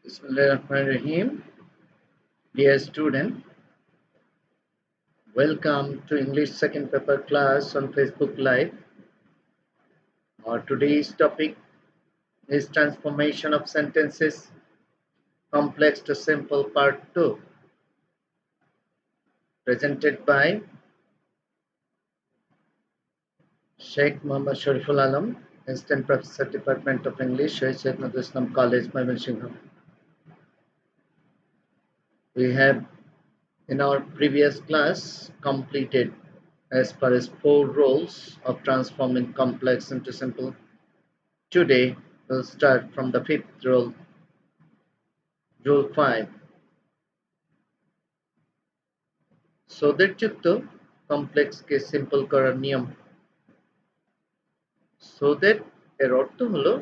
Bismillahirrahmanirrahim. Dear student, welcome to English second paper class on Facebook Live. Our today's topic is transformation of sentences complex to simple part 2, presented by Sheikh Muhammad Shariful Alam, Assistant Professor, Department of English, Sheikh Nadrul Islam College, Mymensingh. We have in our previous class completed as far as 4 rules of transforming complex into simple. Today we'll start from the 5th rule, Rule 5. সোদের-যুক্ত কমপ্লেক্সকে simple করার নিয়ম। সোদের এর অর্থ হলো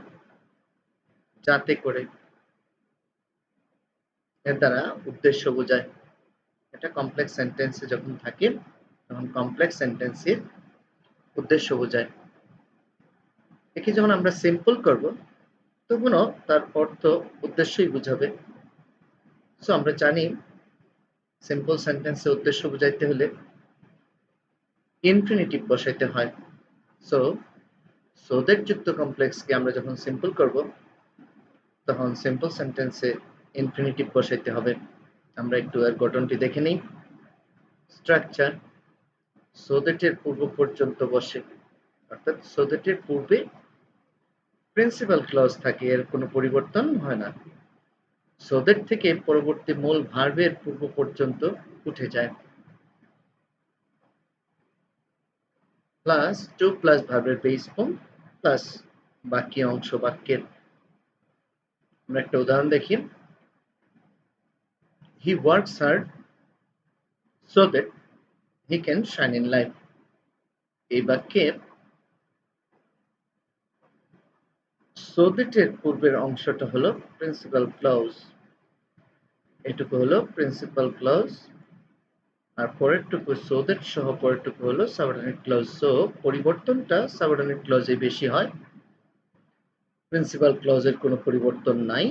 যাতে করে, এর দ্বারা উদ্দেশ্য বোঝায়। এটা কমপ্লেক্স সেন্টেন্সে যখন থাকে তখন কমপ্লেক্স সেন্টেন্সের উদ্দেশ্য বোঝায়। একে যখন আমরা সিম্পল করব তখনও তার অর্থ উদ্দেশ্যই বুঝাবে। সো আমরা জানি সিম্পল সেন্টেন্সে উদ্দেশ্য বুঝাইতে হলে ইনফিনিটিভ বসাইতে হয়। সো সোদের যুক্ত কমপ্লেক্সকে আমরা যখন সিম্পল করব তখন সিম্পল সেন্টেন্সে ইনফিনিটিভ বসাইতে হবে। আমরা একটু এর গঠনটি দেখে নিই। স্ট্রাকচার সোদেটের পূর্ব পর্যন্ত বসে, অর্থাৎ সোদেটের পূর্বে প্রিন্সিপাল ক্লজ থাকে, এর কোনো পরিবর্তন হয় না। সোদেট থেকে পরবর্তী মূল ভার্বের পূর্ব পর্যন্ত উঠে যায়। প্লাস টু প্লাস ভার্বের বেস ফর্ম প্লাস বাকি অংশ বাক্যের। আমরা একটা উদাহরণ দেখি। He works hard so that he can shine in life. এই বাক্যের so that এর পূর্বের অংশটা হলো প্রিন্সিপাল ক্লজ, এটুকু হলো প্রিন্সিপাল ক্লজ, আর পরেরটুকু so that সহ পরেরটুকু হলো সাবঅর্ডিনেট ক্লজ। সো পরিবর্তনটা সাবঅর্ডিনেট ক্লজে বেশি হয়, প্রিন্সিপাল ক্লজের কোনো পরিবর্তন নাই,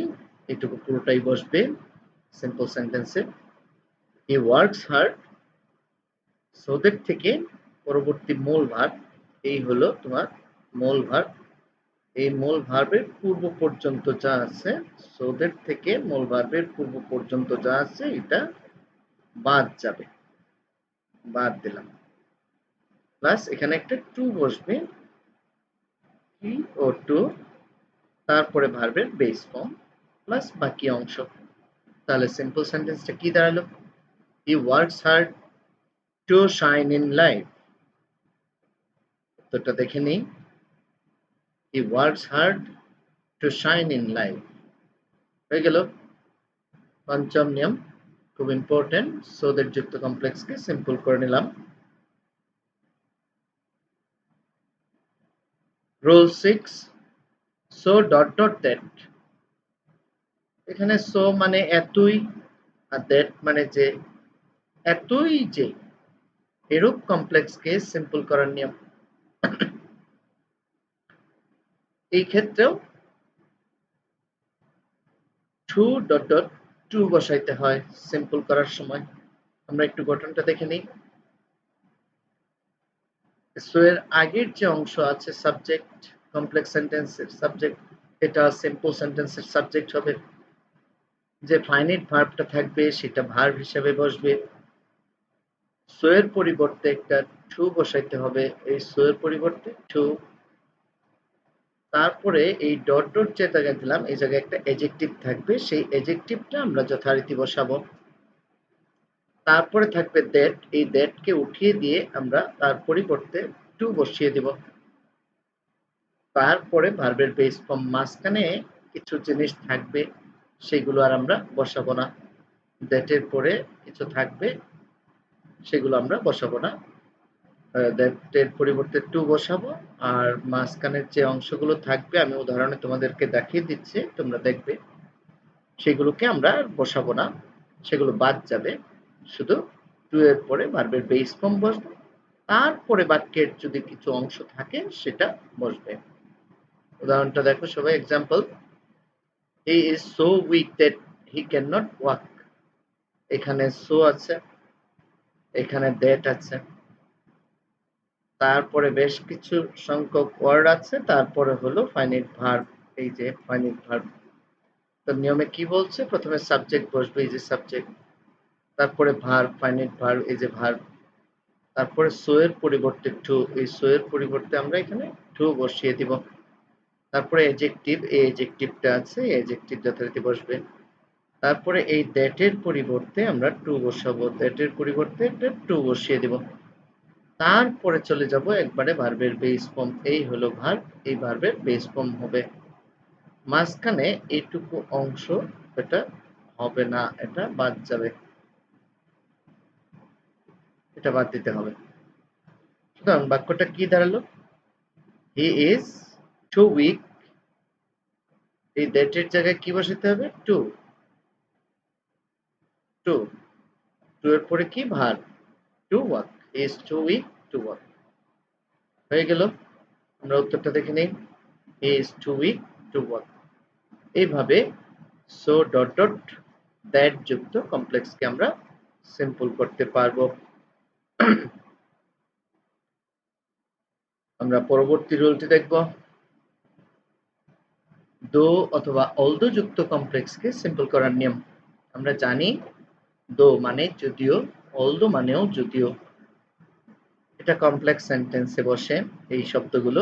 এটুকু পুরোটাই বসবে সিম্পল সেন্টেন্সে। He works hard so that থেকে পরবর্তী মূল ভার্ব, এই হলো তোমার মূল ভার্ব। এই মূল ভার্বের পূর্ব পর্যন্ত যা আছে, so that থেকে মূল ভার্বের পূর্ব পর্যন্ত যা আছে এটা বাদ যাবে, বাদ দিলাম। প্লাস এখানে একটা টু বসবে, কি ও টু, তারপরে ভার্বের বেস ফর্ম প্লাস বাকি অংশ। তাহলে সিম্পল সেন্টেন্সটা কি দাঁড়ালো? He works hard to shine in life. উত্তরটা দেখে নিই। He works hard to shine in life. হয়ে গেল পঞ্চম নিয়ম, খুব ইম্পর্টেন্ট। সোদের যুক্ত কমপ্লেক্সকে সিম্পল করে নিলাম। Rule 6, so dot dot that. এখানে সো মানে এতই আর দ্যাট মানে যে, এতই যে এরূপ কমপ্লেক্সকে সিম্পল করার নিয়ম। এই ক্ষেত্রেও টু ডট ডট টু বসাইতে হয় সিম্পল করার সময়। আমরা একটু গঠনটা দেখে নিই। সো এর আগের যে অংশ আছে সাবজেক্ট, কমপ্লেক্স সেন্টেন্সের সাবজেক্ট, এটা সিম্পল সেন্টেন্সের সাবজেক্ট হবে। যে ফাইনাইট ভার্বটা থাকবে সেটা ভার্ব হিসেবে বসবে। সো এর পরিবর্তে একটা টু বসাইতে হবে, এই সো এর পরিবর্তে টু। তারপরে এই ডট ডট যে জায়গায় দিলাম এই জায়গায় একটা অ্যাডজেক্টিভ থাকবে, সেই অ্যাডজেক্টিভটা আমরা যথারীতি বসাবো। তারপরে থাকবে দ্যাট, এই দ্যাটকে উঠিয়ে দিয়ে আমরা তার পরিবর্তে টু বসিয়ে দিব। তারপরে ভার্বের বেস ফর্ম, মাঝখানে কিছু জিনিস থাকবে সেগুলো আর আমরা বসাবো না। দ্যাটের পরে কিছু থাকবে সেগুলো আমরা বসাবো না, দ্যাটের পরিবর্তে টু বসাবো। আর মাঝখানের যে অংশগুলো থাকবে আমি উদাহরণে তোমাদেরকে দেখিয়ে দিচ্ছি, তোমরা দেখবে, সেগুলোকে আমরা আর বসাবো না, সেগুলো বাদ যাবে। শুধু টু এর পরে ভার্বের বেস ফর্ম বসবে, তারপরে বাক্যের যদি কিছু অংশ থাকে সেটা বসবে। উদাহরণটা দেখো সবাই, example, he is so weak that he can not walk. এখানে সো আছে, এখানে দ্যাট আছে, তারপরে বেশ কিছু সংখ্যক ওয়ার্ড আছে, তারপরে হলো ফাইনাইট ভার্ব। এই যে ফাইনাইট ভার্ব, তো নিয়মে কি বলছে, প্রথমে সাবজেক্ট বসবে, এই যে সাবজেক্ট, তারপরে ভার্ব, ফাইনাইট ভার্ব, এই যে ভার্ব, তারপরে সো এর পরিবর্তে টু, এই সো এর পরিবর্তে আমরা এখানে টু বসিয়ে দিব, তারপরে এডজেক্টিভ, এই এডজেক্টিভটা আছে, এই এডজেক্টিভ যথারীতি বসবে, তারপরে এই দ্যাট এর পরিবর্তে আমরা টু বসাবো, দ্যাট এর পরিবর্তে একটা টু বসিয়ে দিব, তারপরে চলে যাব একবারে ভার্বের বেস ফর্ম। এই হলো ভার্ব, এই ভার্বের বেস ফর্ম হবে। মাঝখানে এইটুকু অংশ এটা হবে না, এটা বাদ যাবে, এটা বাদ দিতে হবে। সুতরাং বাক্যটা কি দাঁড়ালো, হি ইজ টু উইক, এই দ্যাট এর জায়গায় কি বসাতে হবে, টু, টু, টু এর পরে কি verb, to walk, he is too weak to walk. হয়ে গেল, আমরা উত্তরটা দেখে নেই, he is too weak to walk. এইভাবে সো ডট ডট দ্যাট যুক্ত কমপ্লেক্সকে আমরা সিম্পল করতে পারবো। আমরা পরবর্তী রুলটি দেখব, দো অথবা অলদো যুক্ত কমপ্লেক্সকে সিম্পল করার নিয়ম। আমরা জানি দো মানে যদিও, অলদো মানেও যদিও। এটা কমপ্লেক্স সেন্টেন্সে বসে এই শব্দগুলো।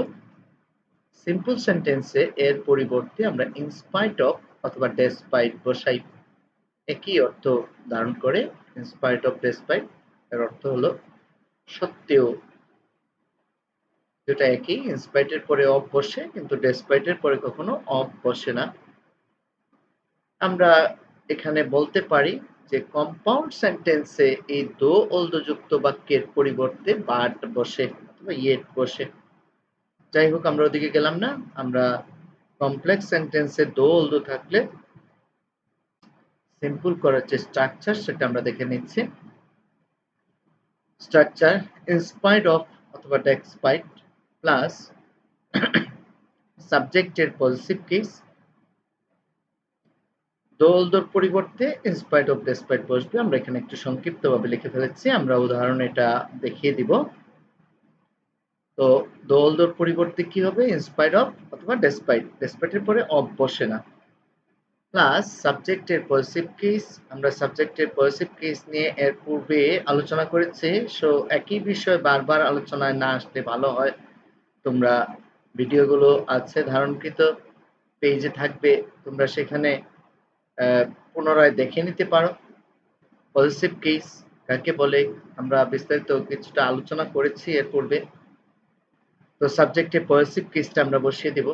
সিম্পল সেন্টেন্সে এর পরিবর্তে আমরা ইনস্পাইট অফ অথবা ডেসপাইট বসাই, একই অর্থ ধারণ করে। ইনস্পাইট অফ ডেসপাইট এর অর্থ হলো সত্ত্বেও, যেটা একই, ইনস্পাইট এর পরে অফ বসে কিন্তু ডেসপাইট এর পরে কখনো অফ বসে না। আমরা এখানে বলতে পারি যে কম্পাউন্ড সেন্টেন্সে এই দো অলদো যুক্ত বাক্যের পরিবর্তে বাট বসে অথবা ইয়েট বসে। যাই হোক, আমরা ওদিকে গেলাম না, আমরা কমপ্লেক্স সেন্টেন্সে দো অলদো থাকলে সিম্পল করার যে স্ট্রাকচার সেটা আমরা দেখে নিচ্ছি। স্ট্রাকচার ইনস্পাইট অফ অথবা ডেসপাইট প্লাস সাবজেক্টের পজিটিভ কেস, দো অলদোর পরিবর্তে ইনস্পাইট অফ ডেসপাইট বসবে। আমরা এখানে একটু সংক্ষিপ্তভাবে লিখে ফেলেছি, আমরা উদাহরণ এটা দেখিয়ে দিব। তো দো অলদোর পরিবর্তে কি হবে, ইনস্পাইট অফ অথবা ডেসপাইট, ডেসপাইটের পরে অফ বসে না, প্লাস সাবজেক্টের পজিটিভ কেস। আমরা সাবজেক্টের পজিটিভ কেস নিয়ে এর পূর্বে আলোচনা করেছি, সো একই বিষয় বারবার আলোচনায় না আসলে ভালো হয়। তোমরা ভিডিওগুলো আছে ধারণকৃত, পেজে থাকবে, তোমরা সেখানে পুনরায় দেখে নিতে পারো। পজিটিভ কেস কাকে বলে আমরা বিস্তারিত কিছুটা আলোচনা করেছি এর পূর্বে। তো সাবজেক্টে পজিটিভ কেসটা আমরা বসিয়ে দেব,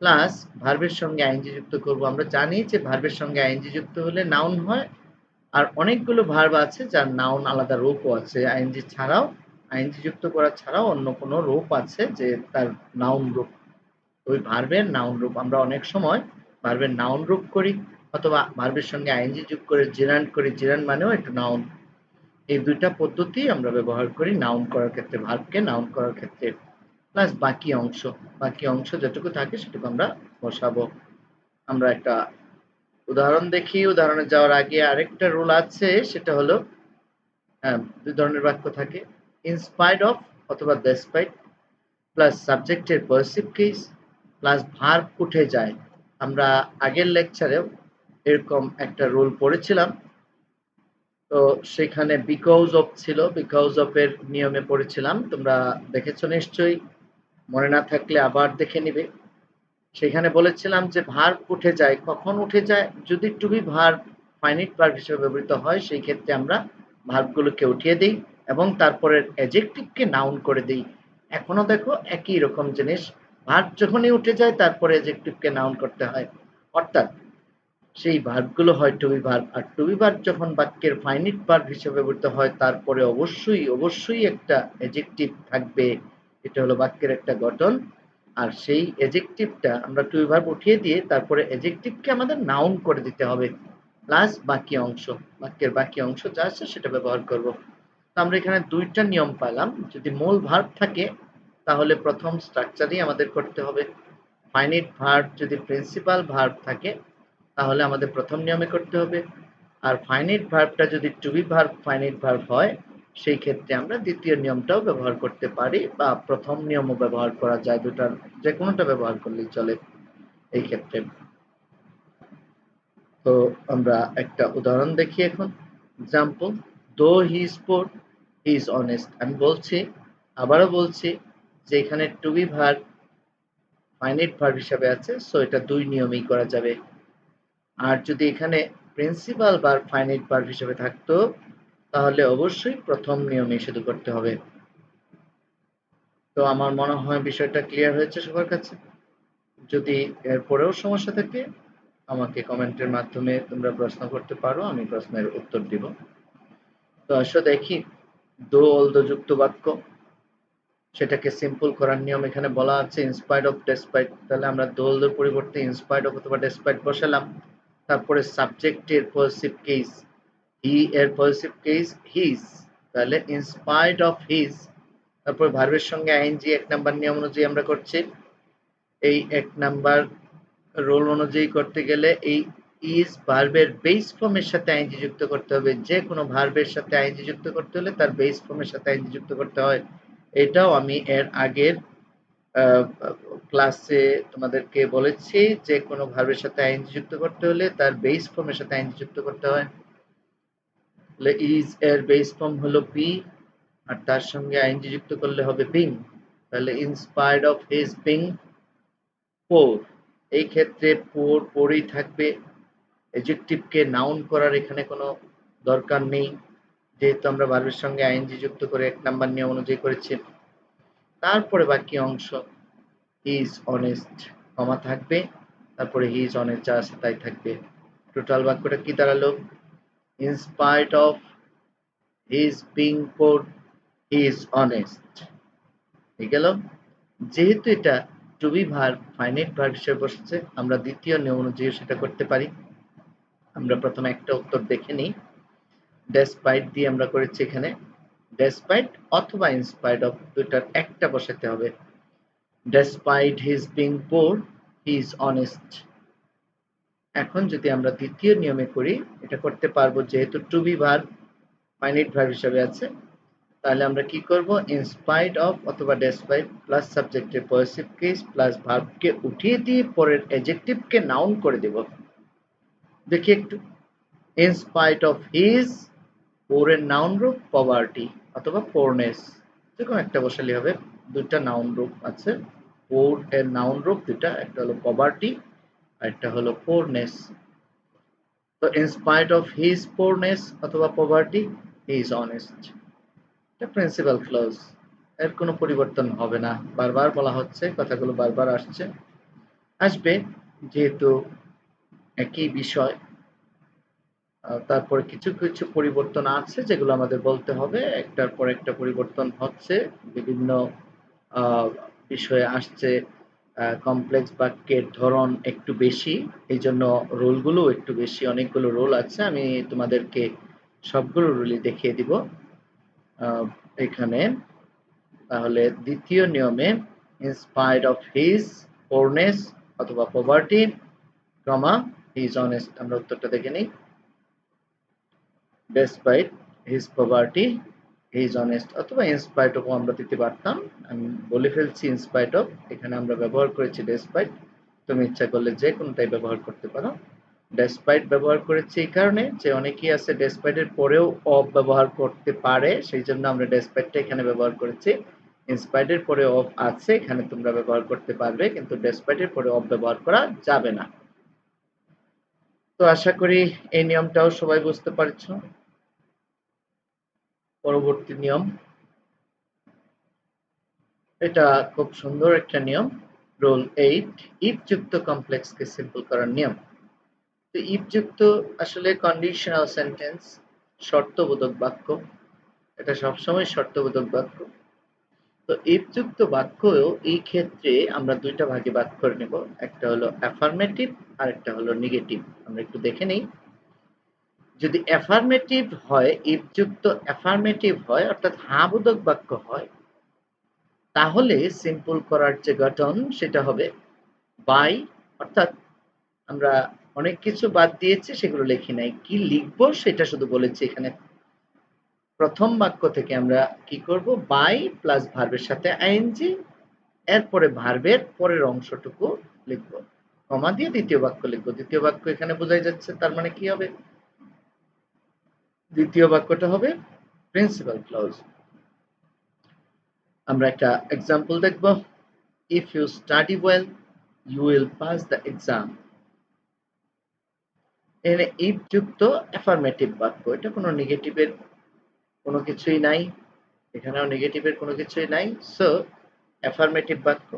প্লাস ভার্বের সঙ্গে আইএনজি যুক্ত করব। আমরা জানি যে ভার্বের সঙ্গে আইএনজি যুক্ত হলে নাউন হয়, আর অনেকগুলো ভার্ব আছে যার নাউন আলাদা রূপও আছে, আইএনজি ছাড়াও, আইএনজি যুক্ত করা ছাড়াও অন্য কোনো রূপ আছে যে তার নাউন রূপ, ওই ভার্বের নাউন রূপ। আমরা অনেক সময় ভার্বের নাউন রূপ করি অথবা ভার্বের সঙ্গে আইএনজি যোগ করে জেরান্ড করি, জেরান্ড মানেও একটা নাউন। এই দুইটা পদ্ধতি আমরা ব্যবহার করি নাউন করার ক্ষেত্রে, ভার্বকে নাউন করার ক্ষেত্রে। প্লাস বাকি অংশ যেটুকু থাকে সেটুকু আমরা বসাবো। আমরা একটা উদাহরণ দেখি, উদাহরণে যাওয়ার আগে আরেকটা রুল আছে, সেটা হলো দুই ধরনের বাক্য থাকে, ইনস্পাইট অফ অথবা ডেসপাইট প্লাস সাবজেক্টের পজিটিভ কেস প্লাস ভার্ব উঠে যায়। আমরা আগের লেকচারে এরকম একটা রুল পড়েছিলাম, তো সেখানে বিকজ অফ ছিল, বিকজ অফ এর নিয়মে পড়েছিলাম, তোমরা দেখেছো নিশ্চয়ই, মনে না থাকলে আবার দেখে নিবে। সেখানে বলেছিলাম যে ভার্ব উঠে যায়, কখন উঠে যায়, যদি to be verb finite verb হিসেবে ব্যবহৃত হয় সেই ক্ষেত্রে আমরা ভার্বগুলোকে উঠিয়ে দিই এবং তারপরের অ্যাডজেক্টিভকে নাউন করে দিই। এখনো দেখো একই রকম জিনিস, ভার্ব যখনই উঠে যায় তারপরে অ্যাডজেক্টিভকে নাউন করতে হয়, অর্থাৎ সেই ভার্বগুলো হয় টু বি ভার্ব, আর টু বি ভার্ব যখন বাক্যের ফাইনাইট ভার্ব হিসেবে ব্যবহৃত হয় তারপরে অবশ্যই একটা অ্যাডজেক্টিভ থাকবে। এটা হলো বাক্যের একটা গঠন, আর সেই অ্যাডজেক্টিভটা আমরা টু বি ভার্ব উঠিয়ে দিয়ে তারপরে অ্যাডজেক্টিভকে আমাদের নাউন করে দিতে হবে, প্লাস বাকি অংশ, বাক্যের বাকি অংশ যা আছে সেটা ব্যবহার করব। তো আমরা এখানে দুইটা নিয়ম পেলাম, যদি মূল ভার্ব থাকে তাহলে প্রথম স্ট্রাকচারই আমাদের করতে হবে, ফাইনাইট ভার্ব যদি প্রিন্সিপাল ভার্ব থাকে তাহলে আমাদের প্রথম নিয়মে করতে হবে। আর ফাইনাইট ভার্বটা যদি to be verb finite verb হয়, সেই ক্ষেত্রে আমরা দ্বিতীয় নিয়মটাও ব্যবহার করতে পারি বা প্রথম নিয়মও ব্যবহার করা যায়, দুটার যে কোনোটা ব্যবহার করলেই চলে এই ক্ষেত্রে। তো আমরা একটা উদাহরণ দেখি এখন। Example, though he is poor he is honest. আমি বলছি, আবারও বলছি, যে এখানে to be verb finite verb হিসাবে আছে, সো এটা দুই নিয়মেই করা যাবে। আর যদি এখানে প্রিন্সিপাল ভার্ব ফাইনাইট ভার্ব হিসেবে থাকতো, তাহলে অবশ্যই প্রথম নিয়মেই শুধু করতে হবে। তো আমার মনে হয় বিষয়টা ক্লিয়ার হয়েছে সবার কাছে। যদি এরপরেও সমস্যা থাকে, আমাকে কমেন্টের মাধ্যমে তোমরা প্রশ্ন করতে পারো, আমি প্রশ্নের উত্তর দিব। তো আসো দেখি, দো অলদো যুক্ত বাক্য, সেটাকে সিম্পল করার নিয়ম এখানে বলা আছে ইনস্পাইট অফ ডেসপাইট। তাহলে আমরা দো অলদোর পরিবর্তে ইনস্পাইট অফ অথবা ডেসপাইট বসালাম। তারপরে সাবজেক্টের পজিটিভ কেস, হি এর পজিটিভ কেস হিজ, তাহলে ইনস্পাইট অফ হিজ। তারপর ভার্বের সঙ্গে আইএনজি ১ নাম্বার নিয়ম অনুযায়ী আমরা করছি। এই ১ নাম্বার রোল অনুযায়ী করতে গেলে এই ইজ ভার্বের বেস ফর্মের সাথে আইএনজি যুক্ত করতে হবে। যে কোনো ভার্বের সাথে আইএনজি যুক্ত করতে হলে তার বেস ফর্মের সাথে আইএনজি যুক্ত করতে হয়। এটাও আমি এর আগের ক্লাসে তোমাদেরকে বলেছি, যে কোনো ভার্বের সাথে আইএনজি যুক্ত করতে হলে তার বেস ফর্মের সাথে আইএনজি যুক্ত করতে হয়। তাহলে ইজ এর বেস ফর্ম হলো বি, আর তার সঙ্গে আইএনজি যুক্ত করলে হবে বিং। তাহলে ইনস্পায়ার্ড অফ হিজ বিং পোর, এই ক্ষেত্রে পোর পোরই থাকবে। অ্যাডজেক্টিভকে নাউন করার এখানে কোনো দরকার নেই, যেহেতু আমরা ভার্বের সঙ্গে আইএনজি যুক্ত করে ১ নাম্বার নিয়ম অনুযায়ী করেছি। তারপরে বাকি অংশ, হি ইজ অনেস্ট, কমা থাকবে, তারপরে হি ইজ অনেস্ট যা আছে তাই থাকবে। টোটাল বাক্যটা কি দাঁড়ালো? In spite of his being poor he is honest. হয়ে গেল। যেহেতু এটা to be verb finite verb হিসেবে বসেছে, আমরা দ্বিতীয় নিয়ম অনুযায়ী সেটা করতে পারি। আমরা প্রথমে একটা উত্তর দেখে নিই। ডেসপাইট দিয়ে আমরা করেছি এখানে। ডেসপাইট অথবা ইনস্পাইট অফ, দুটার একটা বসাতে হবে। Despite his being poor he is honest. এখন যদি আমরা দ্বিতীয় নিয়মে করি, এটা করতে পারবো যেহেতু to be verb finite verb হিসেবে আছে। তাহলে আমরা কি করব? ইনস্পাইট অফ অথবা ডেসপাইট প্লাস সাবজেক্টের পজিটিভ কেস প্লাস ভার্বকে উঠিয়ে দিয়ে পরের অ্যাডজেক্টিভকে নাউন করে দেব। দেখি একটু, ইনস্পাইট অফ হিজ, পোরের নাউন রূপ পভার্টি অথবা পোরনেস, যে কোনো একটা বসালে হবে। দুইটা নাউন রূপ আছে, পোর এর নাউন রূপ দুইটা, একটা হলো পভার্টি আর একটা হলো পোরনেস। তো ইনস্পাইট অফ হিজ পোরনেস অথবা পভার্টি হি ইজ অনেস্ট। এটা প্রিন্সিপাল ক্লজ, এর কোনো পরিবর্তন হবে না। বারবার বলা হচ্ছে, কথাগুলো বারবার আসছে, আসবে, যেহেতু একই বিষয়। তারপরে কিছু কিছু পরিবর্তন আছে যেগুলো আমাদের বলতে হবে, একটার পর একটা পরিবর্তন হচ্ছে, বিভিন্ন বিষয়ে আসছে। কমপ্লেক্স বাক্যের ধরন একটু বেশি, এই জন্য রোলগুলো একটু বেশি, অনেকগুলো রোল আছে। আমি তোমাদেরকে সবগুলো রোলই দেখিয়ে দিব এখানে। তাহলে দ্বিতীয় নিয়মে ইনস্পাইট অফ হিজ পোরনেস অথবা poverty, comma he is honest, আমরা উত্তরটা দেখে নিই। Despite his poverty he is honest, অথবা ইনস্পাইট অফ আমরা দিতে পারতাম, আমি বলে ফেলছি ইনস্পাইট অফ, এখানে আমরা ব্যবহার করেছি ডেসপাইট, তুমি ইচ্ছা করলে যে কোনটাই ব্যবহার করতে পারো। ডেসপাইট ব্যবহার করেছি এই কারণে যে অনেকেই আছে ডেসপাইটের পরেও অফ ব্যবহার করতে পারে, সেই জন্য আমরা ডেসপাইটটা এখানে ব্যবহার করেছি। ইনস্পাইটের পরে অফ আছে, এখানে তোমরা ব্যবহার করতে পারবে, কিন্তু ডেসপাইটের পরে অফ ব্যবহার করা যাবে না। তো আশা করি এই নিয়মটাও সবাই বুঝতে পারছো। পরবর্তী নিয়ম, এটা খুব সুন্দর একটা নিয়ম, রুল 8, ইফ যুক্ত কমপ্লেক্সকে সিম্পল করার নিয়ম। তো ইফ যুক্ত আসলে কন্ডিশনাল সেন্টেন্স, শর্তবোধক বাক্য, এটা সবসময় শর্তবোধক বাক্য। তো ইফ যুক্ত বাক্য এই ক্ষেত্রে আমরা দুইটা ভাগে ভাগ করে নেব, একটা হলো অ্যাফার্মেটিভ আর একটা হলো নেগেটিভ। আমরা একটু দেখে নেই। যদি অ্যাফার্মেটিভ হয়, ইফ যুক্ত অ্যাফার্মেটিভ হয় অর্থাৎ হ্যাঁ বোধক বাক্য হয়, তাহলে সিম্পল করার যে গঠন সেটা হবে বাই, অর্থাৎ আমরা অনেক কিছু বাদ দিয়েছে, সেগুলো লিখি নাই। কি লিখবো সেটা শুধু বলেছি এখানে। প্রথম বাক্য থেকে আমরা কি করব, বাই প্লাস ভার্বের সাথে আইএনজি, এরপরে ভার্বের পরের অংশটুকু লিখব, কমা দিয়ে দ্বিতীয় বাক্য লিখব। দ্বিতীয় বাক্য এখানে বোঝাই যাচ্ছে, তার মানে কি হবে, দ্বিতীয় বাক্যটা হবে প্রিন্সিপাল ক্লজ। আমরা একটা এক্সাম্পল দেখব। If you study well you will pass the exam. এখানে ইফ যুক্ত অ্যাফার্মেটিভ বাক্য, এটা কোনো নেগেটিভের কোনো কিছুই নাই, এখানেও নেগেটিভের কোনো কিছুই নাই, সো অ্যাফার্মেটিভ বাক্য।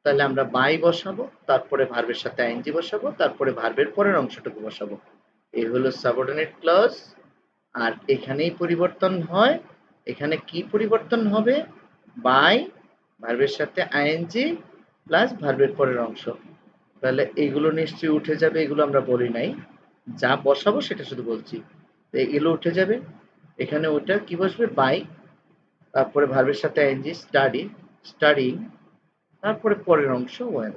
তাহলে আমরা বাই বসাবো, তারপরে ভার্বের সাথে আইএনজি বসাবো, তারপরে ভার্বের পরের অংশটুকু বসাবো। এই হলো সাবঅর্ডিনেট ক্লজ। আর এখানেই পরিবর্তন হয়। এখানে কি পরিবর্তন হবে, বাই ভার্বের সাথে আইএনজি প্লাস ভার্বের পরের অংশ। তাহলে এইগুলো নিশ্চয়ই উঠে যাবে, এগুলো আমরা বলি নাই, যা বসাবো সেটা শুধু বলছি। এগুলো উঠে যাবে, এখানে ওটা কি বসবে, বাই, তারপরে ভার্বের সাথে আইএনজি, স্টাডি, স্টাডিং, তারপরে পরের অংশ ওয়েল।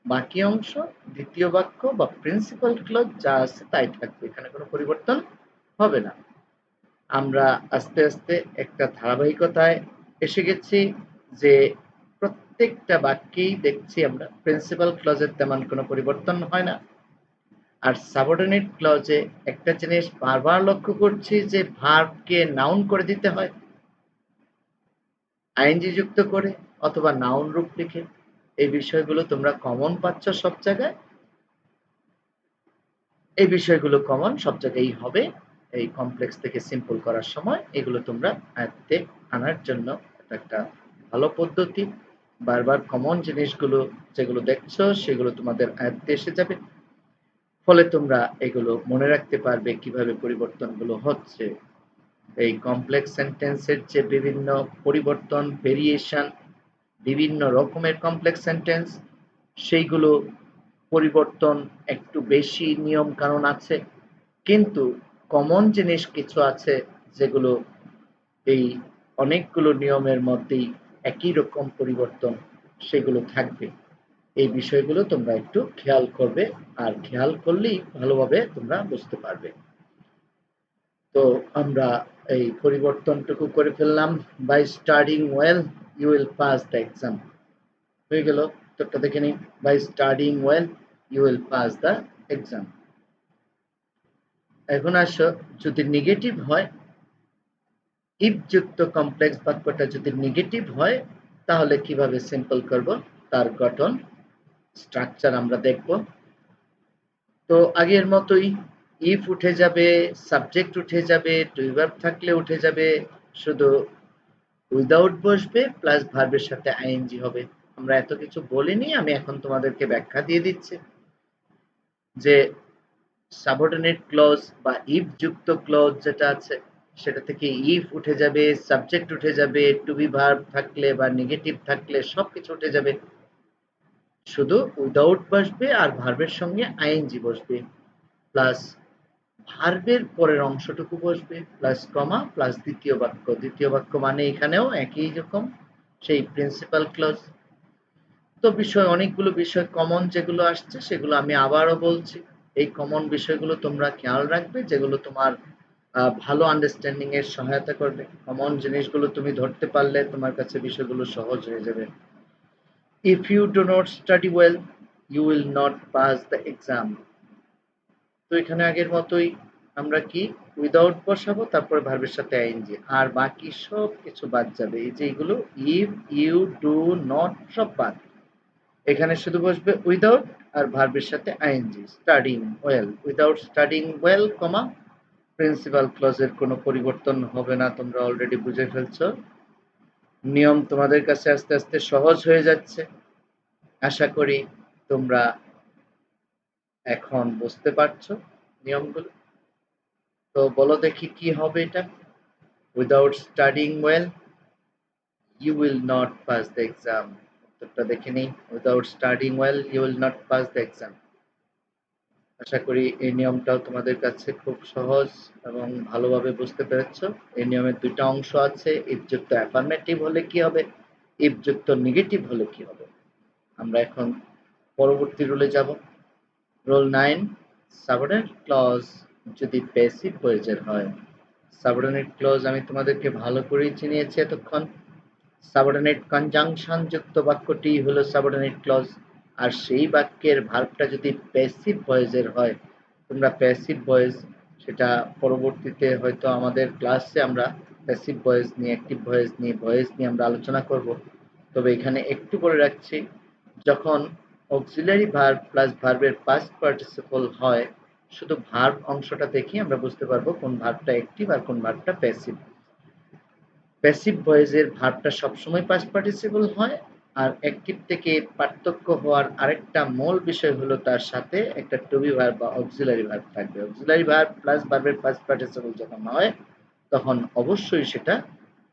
বাকি অংশ দ্বিতীয় বাক্য বা প্রিন্সিপাল ক্লজ যা আছে তাই থাকবে, এখানে কোনো পরিবর্তন হবে না। আমরা আস্তে আস্তে একটা ধারাবাহিকতায় এসে গেছি, যে প্রত্যেকটা বাক্যেই দেখছি আমরা প্রিন্সিপাল ক্লজের তেমন কোনো পরিবর্তন হয় না। আর সাবঅর্ডিনেট ক্লজে একটা জিনিস বারবার লক্ষ্য করছি, যে ভার্বকে নাউন করে দিতে হয় আইএনজি যুক্ত করে অথবা নাউন রূপ লিখে। এই বিষয়গুলো তোমরা কমন পাচ্ছ সব জায়গায়, এই বিষয়গুলো কমন সব জায়গায়ই হবে। এই কমপ্লেক্স থেকে সিম্পল করার সময় এগুলো তোমরা আয়ত্তে আনার জন্য এটা একটা ভালো পদ্ধতি। বারবার কমন জিনিসগুলো যেগুলো দেখছো সেগুলো তোমাদের আয়ত্তে এসে যাবে, ফলে তোমরা এগুলো মনে রাখতে পারবে কিভাবে পরিবর্তনগুলো হচ্ছে। এই কমপ্লেক্স সেন্টেন্সের যে বিভিন্ন পরিবর্তন, ভেরিয়েশন, বিভিন্ন রকমের কমপ্লেক্স সেন্টেন্স, সেইগুলো পরিবর্তন একটু বেশি নিয়ম কানুন আছে, কিন্তু কমন জিনিস কিছু আছে যেগুলো এই অনেকগুলো নিয়মের মধ্যেই একই রকম পরিবর্তন সেগুলো থাকবে। এই বিষয়গুলো তোমরা একটু খেয়াল করবে, আর খেয়াল করলেই ভালোভাবে তোমরা বুঝতে পারবে। তো আমরা এই পরিবর্তনটুকু করে ফেললাম। By studying well you will pass the exam হয়ে গেল। উত্তরটা দেখে নিই, by studying well you will pass the exam. এখন আসো, যদি নেগেটিভ হয়, ইফ যুক্ত কমপ্লেক্স বাক্যটা যদি নেগেটিভ হয়, তাহলে কিভাবে সিম্পল করব তার গঠন স্ট্রাকচার আমরা দেখব। তো আগের মতোই ইফ উঠে যাবে, সাবজেক্ট উঠে যাবে, টু ভার্ব থাকলে উঠে যাবে, শুধু উইদাউট বসবে প্লাস ভার্বের সাথে আইএনজি হবে। আমরা এত কিছু বলিনি, আমি এখন তোমাদেরকে ব্যাখ্যা দিয়ে দিচ্ছি যে সাবঅর্ডিনেট ক্লজ বা ইফ যুক্ত ক্লজ যেটা আছে সেটা থেকে ইফ উঠে যাবে, সাবজেক্ট উঠে যাবে, টু বি ভার্ব থাকলে বা নেগেটিভ থাকলে সবকিছু উঠে যাবে, শুধু উইদাউট বসবে আর ভার্বের সঙ্গে আইএনজি বসবে, প্লাস ভার্বের পরের অংশটুকু বসবে, প্লাস কমা, প্লাস দ্বিতীয় বাক্য। দ্বিতীয় বাক্য মানে এখানেও একই রকম সেই প্রিন্সিপাল ক্লজ। তো বিষয় অনেকগুলো বিষয় কমন যেগুলো আসছে সেগুলো আমি আবারও বলছি। এই কমন বিষয়গুলো তোমরা খেয়াল রাখবে, যেগুলো তোমার ভালো আন্ডারস্ট্যান্ডিং এর সহায়তা করবে। কমন জিনিসগুলো তুমি ধরতে পারলে তোমার কাছে বিষয়গুলো সহজ হয়ে যাবে। If you do not study well you will not pass the exam. তো এখানে আগের মতোই আমরা কি উইদাউট বসাবো, তারপরে ভার্বের সাথে আইএনজি, আর বাকি সব কিছু বাদ যাবে। এই যে এগুলো ইফ ইউ ডু নট সব বাদ, এখানে শুধু বসবে উইদাউট আর ভার্বের সাথে ING, studying well, without studying well comma principal ক্লজের কোনো পরিবর্তন হবে না, তোমরা অলরেডি বুঝে ফেলছো। নিয়ম তোমাদের কাছে আস্তে আস্তে সহজ হয়ে যাচ্ছে, আশা করি তোমরা এখন বুঝতে পারছো নিয়মগুলো। তো বলো দেখি কি হবে এটা, without studying well you will not pass the exam. উত্তরটা দেখে নিই, without studying well you will not pass the exam. আশা করি এই নিয়মটাও তোমাদের কাছে খুব সহজ এবং ভালোভাবে বুঝতে পেরেছ। এই নিয়মের দুইটা অংশ আছে, ইফ যুক্ত অ্যাফার্মেটিভ হলে কি হবে, ইফ যুক্ত নেগেটিভ হলে কি হবে। আমরা এখন পরবর্তী রুলে যাব। রুল 9, সাবঅর্ডিনেট ক্লজ যদি প্যাসিভ ভয়েসের হয়। সাবঅর্ডিনেট ক্লজ আমি তোমাদেরকে ভালো করেই চিনিয়েছি এতক্ষণ। সাবঅর্ডিনেট কনজাংশন যুক্ত বাক্যটি হলো সাবঅর্ডিনেট ক্লজ, আর সেই বাক্যের ভার্বটা যদি প্যাসিভ ভয়েসের হয়, তোমরা প্যাসিভ ভয়েস সেটা পরবর্তীতে হয়তো আমাদের ক্লাসে আমরা প্যাসিভ ভয়েস নিয়ে, অ্যাক্টিভ ভয়েস নিয়ে আমরা আলোচনা করব। তবে এখানে একটু বলে রাখছি, যখন অক্সিলারি ভার্ব প্লাস ভার্বের পাস্ট পার্টিসিপল হয়, শুধু ভার্ব অংশটা দেখে আমরা বুঝতে পারবো কোন ভার্বটা অ্যাক্টিভ আর কোন ভার্বটা প্যাসিভ। প্যাসিভ ভয়েসের ভার্বটা সবসময় পাস্ট পার্টিসিপল হয়, আর অ্যাক্টিভ থেকে পার্থক্য হওয়ার আরেকটা মূল বিষয় হলো তার সাথে একটা টু বি ভার্ব বা অক্সিলারি ভার্ব থাকবে। অক্সিলারি ভার্ব প্লাস ভার্বের পাস্ট পার্টিসিপল যখন হয়, তখন অবশ্যই সেটা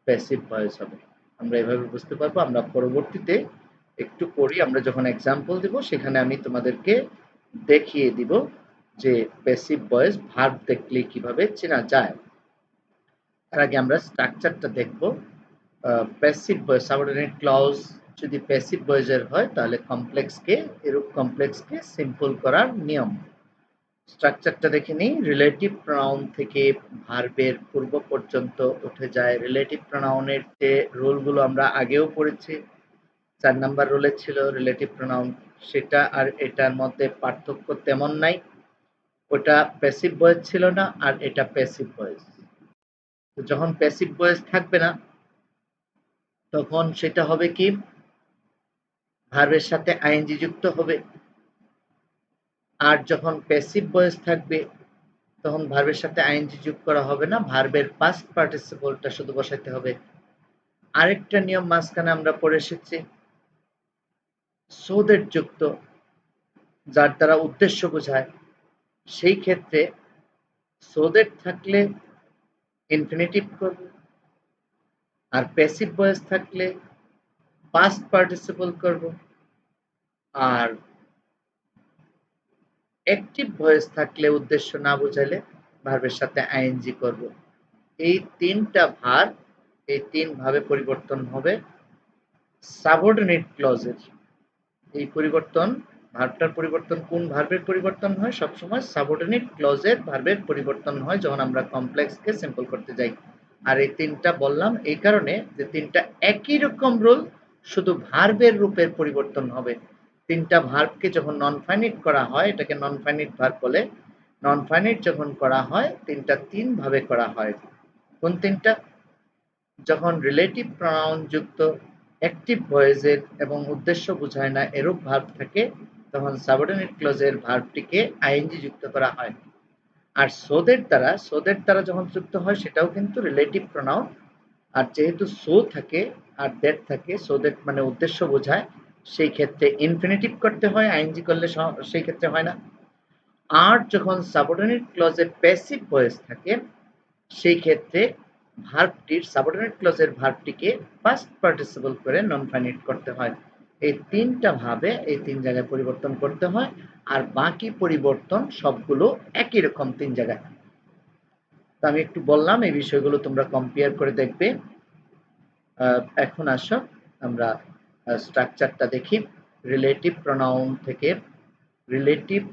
প্যাসিভ ভয়েস হবে। আমরা এভাবে বুঝতে পারবো। আমরা পরবর্তীতে একটু পড়ি, আমরা যখন এক্সাম্পল দিব সেখানে আমি তোমাদেরকে দেখিয়ে দিব যে প্যাসিভ ভয়েস ভার্ব দেখলে কিভাবে চেনা যায়। তার আগে আমরা স্ট্রাকচারটা দেখব। প্যাসিভ ভয়েস সাবঅর্ডিনেট ক্লজ যদি প্যাসিভ ভয়েসের হয়, তাহলে কমপ্লেক্সকে এরূপ কমপ্লেক্সকে সিম্পল করার নিয়ম। স্ট্রাকচারটা দেখে নিই। রিলেটিভ প্রনাউন থেকে ভার্বের পূর্ব পর্যন্ত উঠে যায়। রিলেটিভ প্রনাউনের যে রুলগুলো আমরা আগেও পড়েছি, 4 নাম্বার রুলে ছিল রিলেটিভ প্রনাউন, সেটা আর এটার মধ্যে পার্থক্য তেমন নাই। ওটা প্যাসিভ ভয়েস ছিল না, আর এটা প্যাসিভ ভয়েস। যখন প্যাসিভ ভয়েস থাকবে না, তখন সেটা হবে কি, ভার্বের সাথে আইএনজি যুক্ত হবে। আর যখন প্যাসিভ ভয়েস থাকবে, তখন ভার্বের সাথে আইএনজি যোগ করা হবে না, ভার্বের পাস্ট পার্টিসিপলটা শুধু বসাইতে হবে। আরেকটা নিয়ম মাঝখানে আমরা পড়ে এসেছি, সো দ্যাট যুক্ত, যার দ্বারা উদ্দেশ্য বোঝায়। সেই ক্ষেত্রে সো দ্যাট থাকলে ইনফিনিটিভ করব, আর প্যাসিভ ভয়েস থাকলে পাস্ট পার্টিসিপল করব, আর অ্যাক্টিভ ভয়েস থাকলে উদ্দেশ্য না বোঝালে ভার্বের সাথে আইএনজি করব। এই তিনটা ভার, এই তিন ভাবে পরিবর্তন হবে সাবঅর্ডিনেট ক্লজের। এই পরিবর্তন, ভার্বটার পরিবর্তন কোন ভার্বের পরিবর্তন হয়? সবসময় সাবঅর্ডিনেট ক্লজের ভার্বের পরিবর্তন হয় যখন আমরা কমপ্লেক্সকে সিম্পল করতে যাই। আর এই তিনটা বললাম এই কারণে যে তিনটা একই রকম রুল, শুধু ভার্বের রূপের পরিবর্তন হবে। তিনটা ভার্বকে যখন নন ফাইনাইট করা হয়, এটাকে নন ফাইনাইট ভার্ব বলে। নন ফাইনাইট যখন করা হয়, তিনটা তিন ভাবে করা হয়। কোন তিনটা? যখন রিলেটিভ প্রনাউন যুক্ত অ্যাক্টিভ ভয়েসের এবং উদ্দেশ্য বোঝায় না এরূপ ভার্ব থাকে, তখন সাবঅর্ডিনেট ক্লজের ভার্বটিকে আইএনজি যুক্ত করা হয়। আর সো দ্যাট দ্বারা যখন যুক্ত হয়, সেটাও কিন্তু রিলেটিভ প্রনাউন। আর যেহেতু সো থাকে আর দ্যাট থাকে, সো দ্যাট মানে উদ্দেশ্য বোঝায়, সেই ক্ষেত্রে ইনফিনিটিভ করতে হয়, আইএনজি করলে সেই ক্ষেত্রে হয় না। আর যখন সাবঅর্ডিনেট ক্লজে প্যাসিভ ভয়েস থাকে, সেই ক্ষেত্রে ভার্বটির সাবঅর্ডিনেট ক্লজের ভার্বটিকে পাস্ট পার্টিসিপল করে নন ফাইনাইট করতে হয়। এই তিনটা ভাবে এই তিন জায়গায় পরিবর্তন করতে হয়, আর বাকি পরিবর্তন সবগুলো একই রকম তিন জায়গায়। তো আমি একটু বললাম, এই বিষয়গুলো তোমরা কম্পেয়ার করে দেখবে। এখন আসো আমরা স্ট্রাকচারটা দেখি। রিলেটিভ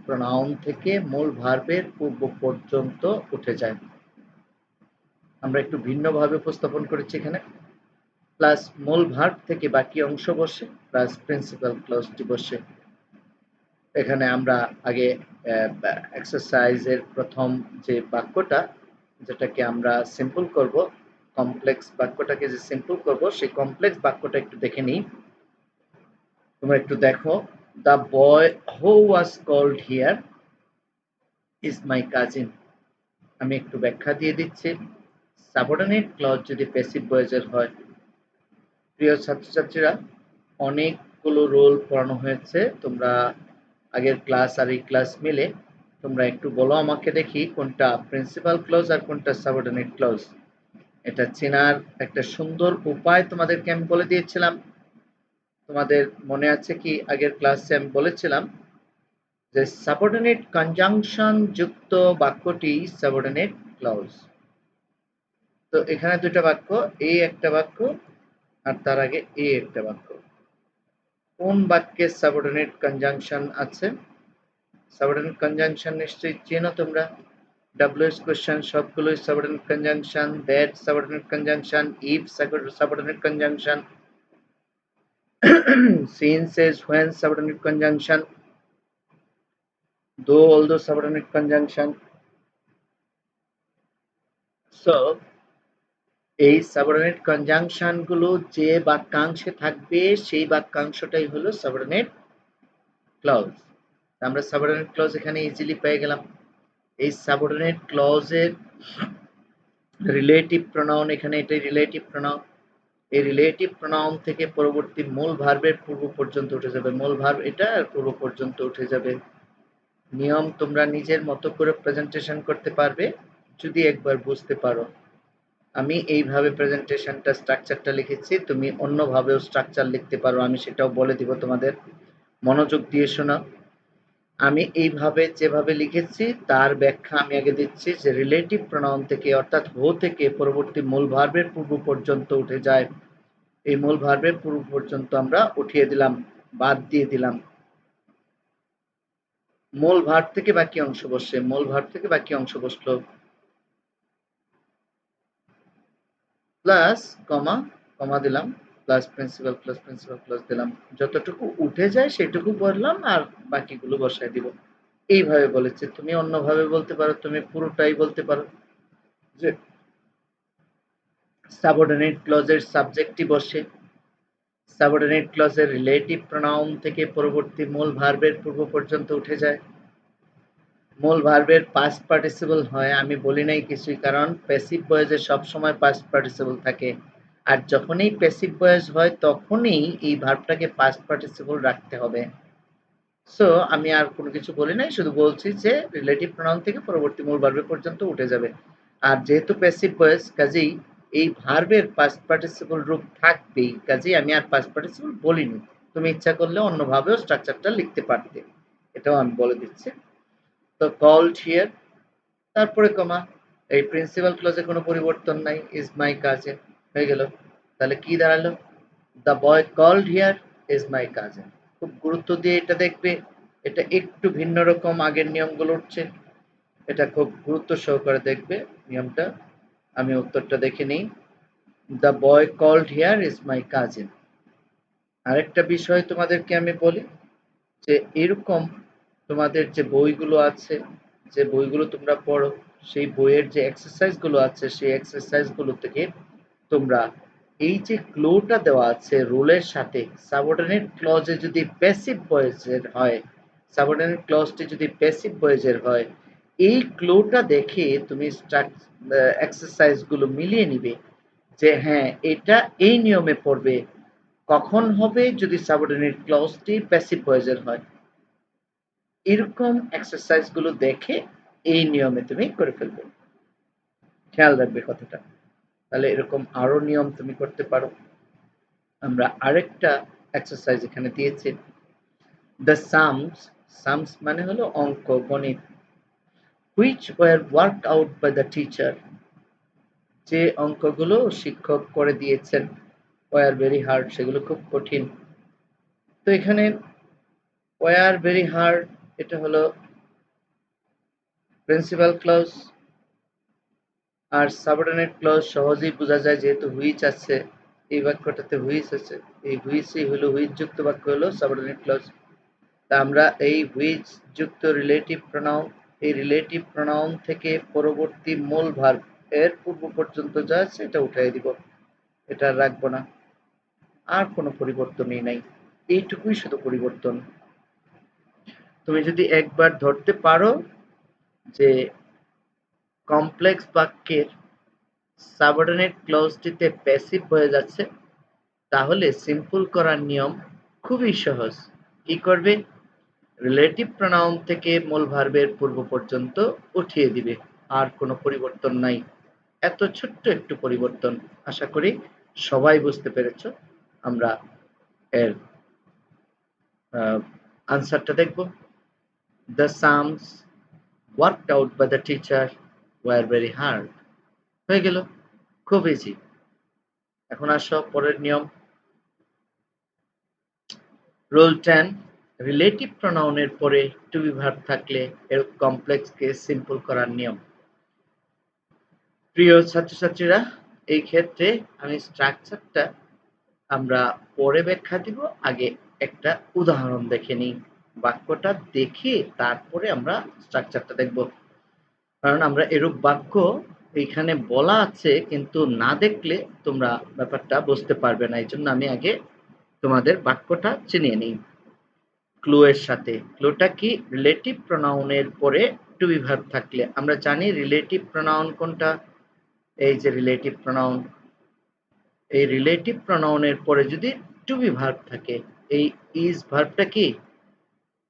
প্রনাউন থেকে মূল ভার্বের পূর্ব পর্যন্ত উঠে যায়। আমরা একটু ভিন্নভাবে উপস্থাপন করেছি এখানে। প্লাস মূল ভার্ব থেকে বাকি অংশ বসে, প্লাস প্রিন্সিপাল ক্লজটি বসে। এখানে আমরা আগে এক্সারসাইজের প্রথম যে বাক্যটা, যেটাকে আমরা সিম্পল করব, কমপ্লেক্স বাক্যটাকে যে সিম্পল করব, সেই কমপ্লেক্স বাক্যটা একটু দেখে নিই। তোমরা একটু দেখো, the boy who was called here is my cousin. আমি একটু ব্যাখ্যা দিয়ে দিচ্ছি। সাবঅর্ডিনেট ক্লজ যদি প্যাসিভ ভয়েসের হয়, প্রিয় ছাত্রছাত্রীরা, অনেকগুলো রোল পড়ানো হয়েছে। তোমরা আগের ক্লাস আর এই ক্লাস মিলে তোমরা একটু বলো আমাকে দেখি, কোনটা প্রিন্সিপাল ক্লজ আর কোনটা সাবঅর্ডিনেট ক্লজ। এটা চেনার একটা সুন্দর উপায় তোমাদেরকে আমি বলে দিয়েছিলাম। তোমাদের মনে আছে কি, আগের ক্লাসে আমি বলেছিলাম যে সাবঅর্ডিনেট কনজাংশন যুক্ত বাক্যটি সাবঅর্ডিনেট ক্লজ। তো এখানে দুটো বাক্য, এই একটা বাক্য আর তার আগে এই একটা বাক্য। কোন বাক্যে সাবঅর্ডিনেট কনজাংশন আছে? সাবঅর্ডিনেট কনজাংশন নিশ্চয়ই চেনো তোমরা। WH কোশ্চেন সবগুলোই subordinate conjunction, that subordinate conjunction, if subordinate conjunction, since, as, when subordinate conjunction, though, although subordinate conjunction. So এই সাবঅর্ডিনেট কনজাংশন গুলো যে বাক্যাংশে থাকবে সেই বাক্যাংশটাই হলো সাবঅর্ডিনেট ক্লজ। আমরা সাবঅর্ডিনেট ক্লজ এখানে ইজিলি পেয়ে গেলাম। এই সাবঅর্ডিনেট ক্লজের রিলেটিভ প্রোনাউন এখানে এটাই রিলেটিভ প্রোনাউন। এই রিলেটিভ প্রোনাউন থেকে পরবর্তী মূল ভার্বের পূর্ব পর্যন্ত উঠে যাবে, মূল ভার্ব এটা আর পূর্ব পর্যন্ত উঠে যাবে। নিয়ম তোমরা নিজের মতো করে প্রেজেন্টেশন করতে পারবে যদি একবার বুঝতে পারো। আমি এইভাবে প্রেজেন্টেশনটা স্ট্রাকচারটা লিখেছি, তুমি অন্যভাবেও স্ট্রাকচার লিখতে পারো, আমি সেটাও বলে দিব তোমাদের। মনোযোগ দিয়ে শোনো। আমি এইভাবে যেভাবে লিখেছি তার ব্যাখ্যা আমি আগে দিচ্ছি যে রিলেটিভ প্রোনাউন থেকে অর্থাৎ হো থেকে পরবর্তী মূল ভার্বের পূর্ব পর্যন্ত উঠে যায়। এই মূল ভার্বের পূর্ব পর্যন্ত আমরা উঠিয়ে দিলাম, বাদ দিয়ে দিলাম। মূল ভার্ব থেকে বাকি অংশ বসে, মূল ভার্ব থেকে বাকি অংশ বসলো, প্লাস কমা, কমা দিলাম, প্লাস প্রিন্সিপাল প্লাস দিলাম। যতটুকু উঠে যায় সেটুকু বললাম আর বাকিগুলো বসায় দিব। এইভাবে বলেছে। তুমি অন্যভাবে বলতে পারো, তুমি পুরোটাই বলতে পারো যে সাবঅর্ডিনেট ক্লজের সাবজেক্টই বসে, সাবঅর্ডিনেট ক্লজের রিলেটিভ প্রোনাউন থেকে পরবর্তী মূল ভার্বের পূর্ব পর্যন্ত উঠে যায়। মূল ভার্বের পাস্ট পার্টিসিপল হয়, আমি বলি নাই কিছুই, কারণ প্যাসিভ ভয়েসে সবসময় পাস্ট পার্টিসিপল থাকে। আর যখনই প্যাসিভ ভয়েস হয় তখনই এই ভার্বটাকে পাস্ট পার্টিসিপল রাখতে হবে। সো আমি আর কোনো কিছু বলি নাই, শুধু বলছি যে রিলেটিভ প্রোনাউন থেকে পরবর্তী মূল ভার্ব পর্যন্ত উঠে যাবে। আর যেহেতু প্যাসিভ ভয়েস কাজেই এই ভার্বের পাস্ট পার্টিসিপল রূপ থাকবেই, কাজেই আমি আর পাস্ট পার্টিসিপল বলিনি। তুমি ইচ্ছা করলে অন্যভাবেও স্ট্রাকচারটা লিখতে পারতে, এটাও আমি বলে দিচ্ছি। তো কল্ড হিয়ার, তারপরে কমা, এই প্রিন্সিপাল ক্লজে কোনো পরিবর্তন নাই, ইজ মাই কাজিন হয়ে গেল। তাহলে কি দাঁড়ালো? The boy called here is my cousin. খুব গুরুত্ব দিয়ে এটা দেখবে, এটা একটু ভিন্ন রকম আগের নিয়মগুলো উঠছে, এটা খুব গুরুত্ব সহকারে দেখবে নিয়মটা। আমি উত্তরটা দেখে নিই। The boy called here is my cousin. আরেকটা বিষয় তোমাদেরকে আমি বলি যে এরকম তোমাদের যে বইগুলো আছে, যে বইগুলো তোমরা পড়ো, সেই বইয়ের যে এক্সারসাইজগুলো আছে সেই এক্সারসাইজগুলো থেকে তোমরা এই যে ক্লোটা দেওয়া আছে রুলের সাথে, সাবঅর্ডিনেট ক্লজে যদি প্যাসিভ ভয়েসের হয়, সাবঅর্ডিনেট ক্লজটি যদি প্যাসিভ ভয়েসের হয়, এই ক্লোটা দেখে তুমি এক্সারসাইজগুলো মিলিয়ে নিবে যে হ্যাঁ এটা এই নিয়মে পড়বে, কখন হবে যদি সাবঅর্ডিনেট ক্লজটি প্যাসিভ ভয়েসের হয়। এরকম এক্সারসাইজ গুলো দেখে এই নিয়মে তুমি করে ফেলবে, খেয়াল রাখবে কথাটা। তাহলে এরকম আরো নিয়ম তুমি করতে পারো। আমরা আরেকটা এক্সারসাইজ এখানে দিয়েছি, দ্য সামস, সামস মানে হলো অঙ্ক, গণিত, which were worked out by the teacher, যে অঙ্কগুলো শিক্ষক করে দিয়েছেন, ওয়ার ভেরি হার্ড, সেগুলো খুব কঠিন। তো এখানে ওয়ার ভেরি হার্ড এটা হলো প্রিন্সিপাল ক্লজ, আর সাবঅর্ডিনেট ক্লজ সহজেই বোঝা যায় যেহেতু হুইচ আছে, এই বাক্যটাতে হুইচ আছে, এই হুইচই হলো, হুইচ যুক্ত বাক্য হলো সাবঅর্ডিনেট ক্লজ। তা আমরা এই হুইচ যুক্ত রিলেটিভ প্রোনাউন, এই রিলেটিভ প্রোনাউন থেকে পরবর্তী মূল ভার্ব এর পূর্ব পর্যন্ত যা আছে এটা উঠাই দিব, এটা রাখবো না। আর কোনো পরিবর্তনই নাই, এইটুকুই শুধু পরিবর্তন। তুমি যদি একবার ধরতে পারো যে কমপ্লেক্স বাক্যের সাবঅর্ডিনেট ক্লজটিতে প্যাসিভ হয়ে যাচ্ছে, তাহলে সিম্পল করার নিয়ম খুবই সহজ। কি করবে? রিলেটিভ প্রোনাউন থেকে মূল ভার্বের পূর্ব পর্যন্ত উঠিয়ে দিবে, আর কোনো পরিবর্তন নাই। এত ছোট্ট একটু পরিবর্তন, আশা করি সবাই বুঝতে পেরেছ। আমরা এর আনসারটা দেখব। The sums worked out by the teacher were very hard হয়ে গেল, খুব ইজি। এখন আসো পরের নিয়ম, রুল 10, রিলেটিভ প্রোনাউনের পরে টু বি ভার্ব থাকলে এর কমপ্লেক্সকে সিম্পল করার নিয়ম। প্রিয় ছাত্রছাত্রীরা, এই ক্ষেত্রে আমি স্ট্রাকচারটা আমরা পরে ব্যাখ্যা দিব, আগে একটা উদাহরণ দেখে নিই। বাক্যটা দেখে তারপরে আমরা স্ট্রাকচারটা দেখব, কারণ আমরা এরূপ বাক্য এইখানে বলা আছে কিন্তু না দেখলে তোমরা ব্যাপারটা বুঝতে পারবে না। এই জন্য আমি আগে তোমাদের বাক্যটা চিনিয়ে নিই ক্লু এর সাথে। ক্লুটা কি? রিলেটিভ প্রোনাউনের পরে টু বি ভার্ব থাকলে। আমরা জানি রিলেটিভ প্রোনাউন কোনটা? এই যে রিলেটিভ প্রোনাউন, এই রিলেটিভ প্রোনাউনের পরে যদি টু বি ভার্ব থাকে, এই ইজ ভার্বটা কি?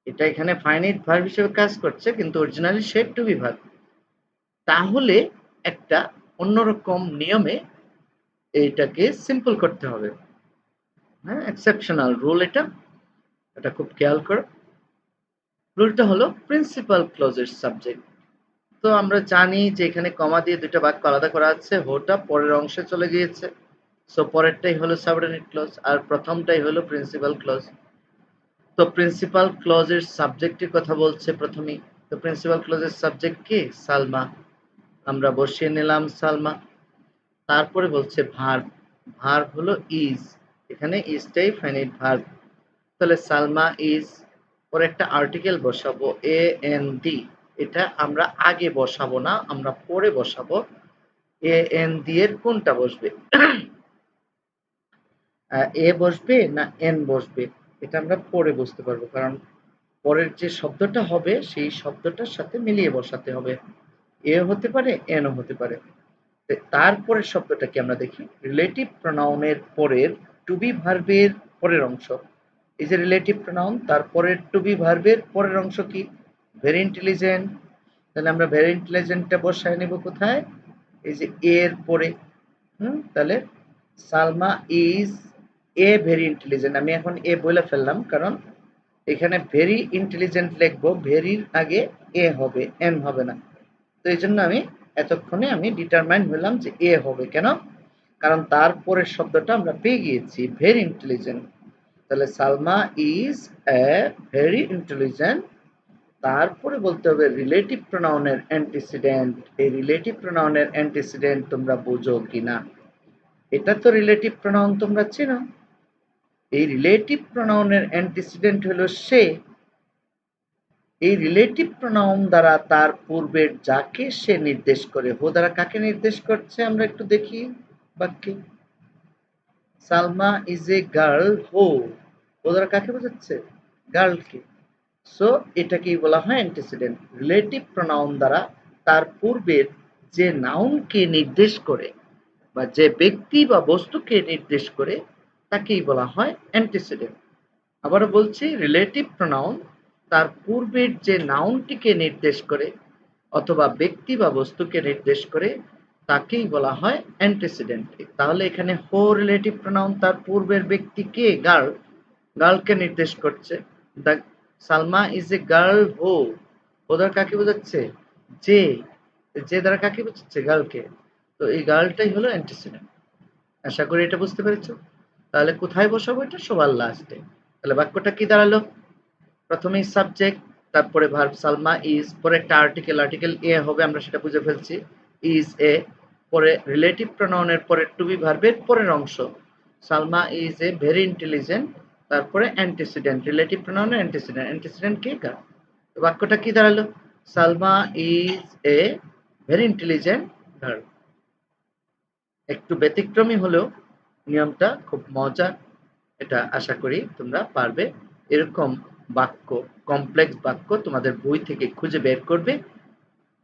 এটা এখানে ফাইনাইট ভার্ব হিসেবে কাজ করছে কিন্তু অরিজিনালি সে টু বি ভার্ব। তাহলে একটা অন্যরকম নিয়মে এইটাকে সিম্পল করতে হবে। হ্যাঁ, এক্সেপশনাল রুল এটা, এটা খুব খেয়াল করো। রুলটা হলো প্রিন্সিপাল ক্লজের সাবজেক্ট। তো আমরা জানি যে এখানে কমা দিয়ে দুটো বাক্য আলাদা করা আছে, হোটা পরের অংশে চলে গিয়েছে, সো পরেরটাই হলো সাবঅর্ডিনেট ক্লজ আর প্রথমটাই হলো প্রিন্সিপাল ক্লজ। তো প্রিন্সিপাল ক্লজের সাবজেক্টের কথা বলছে প্রথমেই। তো প্রিন্সিপাল ক্লজের সাবজেক্ট কি? সালমা। আমরা বসিয়ে নিলাম সালমা। তারপরে বলছে ভার্ব, ভার্ব হলো ইজ, এখানে ইজটাই ফাইনাইট ভার্ব। তাহলে সালমা ইজ, পরে একটা আর্টিকেল বসাবো এ এন ডি। এটা আমরা আগে বসাবো না, আমরা পরে বসাবো। এ এন ডি এর কোনটা বসবে? এ বসবে না এন বসবে? এটা আমরা পরে বুঝতে পারবো, কারণ পরের যে শব্দটা হবে সেই শব্দটার সাথে মিলিয়ে বসাতে হবে। এ হতে পারে, এনও হতে পারে। তারপরের শব্দটা কি আমরা দেখি। রিলেটিভ প্রোনাউনের পরের টু বি ভার্বের পরের অংশ। এই যে রিলেটিভ প্রোনাউন, তারপরের টু বি ভার্বের পরের অংশ কি? Very intelligent. তাহলে আমরা ভেরি ইন্টেলিজেন্টটা বসায় নেব কোথায়? এই যে এর পরে। তাহলে Salma is a very intelligent. আমি এখন এ বলে ফেললাম, কারণ এখানে ভেরি ইন্টেলিজেন্ট লিখবো, ভেরির আগে এ হবে, এন হবে না। তো এই জন্য আমি এতক্ষণে আমি ডিটারমাইন হলাম যে এ হবে। কেন? কারণ তারপরের শব্দটা আমরা পেয়ে গিয়েছি, ভেরি ইন্টেলিজেন্ট। তাহলে Salma is a very intelligent. তারপরে বলতে হবে রিলেটিভ প্রোনাউনের অ্যান্টিসিডেন্ট। এই রিলেটিভ প্রোনাউনের অ্যান্টিসিডেন্ট তোমরা বোঝো কিনা? এটা তো রিলেটিভ প্রোনাউন তোমরা চেনো। এই রিলেটিভ প্রোনাউনের অ্যান্টিসিডেন্ট হলো সে। এই রিলেটিভ প্রোনাউন দ্বারা তার পূর্বের যাকে সে নির্দেশ করে। হো দ্বারা কাকে নির্দেশ করছে আমরা একটু দেখি বাক্যে। সালমা ইজ এ গার্ল হো, হো দ্বারা কাকে বোঝাচ্ছে? গার্লকে। সো এটাকেই বলা হয় অ্যান্টিসিডেন্ট। রিলেটিভ প্রোনাউন দ্বারা তার পূর্বের যে নাউনকে নির্দেশ করে বা যে ব্যক্তি বা বস্তুকে নির্দেশ করে তাকেই বলা হয় অ্যান্টিসিডেন্ট। আবারও বলছি, রিলেটিভ প্রোনাউন তার পূর্বের যে নাউনটিকে নির্দেশ করে অথবা ব্যক্তি বা বস্তুকে নির্দেশ করে তাকেই বলা হয় অ্যান্টিসিডেন্ট। তাহলে এখানে হো রিলেটিভ প্রোনাউন, তার পূর্বের ব্যক্তি কে? গার্ল, গার্লকে নির্দেশ করছে। The Salma is a girl হো, ও দ্বারা কাকে বোঝাচ্ছে? যে, যে দ্বারা কাকে বোঝাচ্ছে? গার্লকে। তো এই গার্লটাই হলো অ্যান্টিসিডেন্ট। আশা করি এটা বুঝতে পেরেছো। তাহলে কোথায় বসাবো এটা? সবার লাস্টে। তাহলে বাক্যটা কি দাঁড়ালো? প্রথমেই সাবজেক্ট, তারপরে ভার্ব সালমা ইজ, পরে একটা আর্টিকেল, আর্টিকেল এ হবে, আমরা সেটা বুঝে ফেলছি, ইজ এ। পরে রিলেটিভ প্রোনাউনের পরে টু বি ভার্বের পরের অংশ, Salma is a very intelligent. তারপরে অ্যান্টিসিডেন্ট, রিলেটিভ প্রোনাউনের অ্যান্টিসিডেন্ট, অ্যান্টিসিডেন্ট কে? গার্ল। তো বাক্যটা কি দাঁড়ালো? Salma is a very intelligent girl. একটু ব্যতিক্রমী হলেও নিয়মটা খুব মজার, এটা আশা করি তোমরা পারবে। এরকম বাক্য, কমপ্লেক্স বাক্য তোমাদের বই থেকে খুঁজে বের করবে,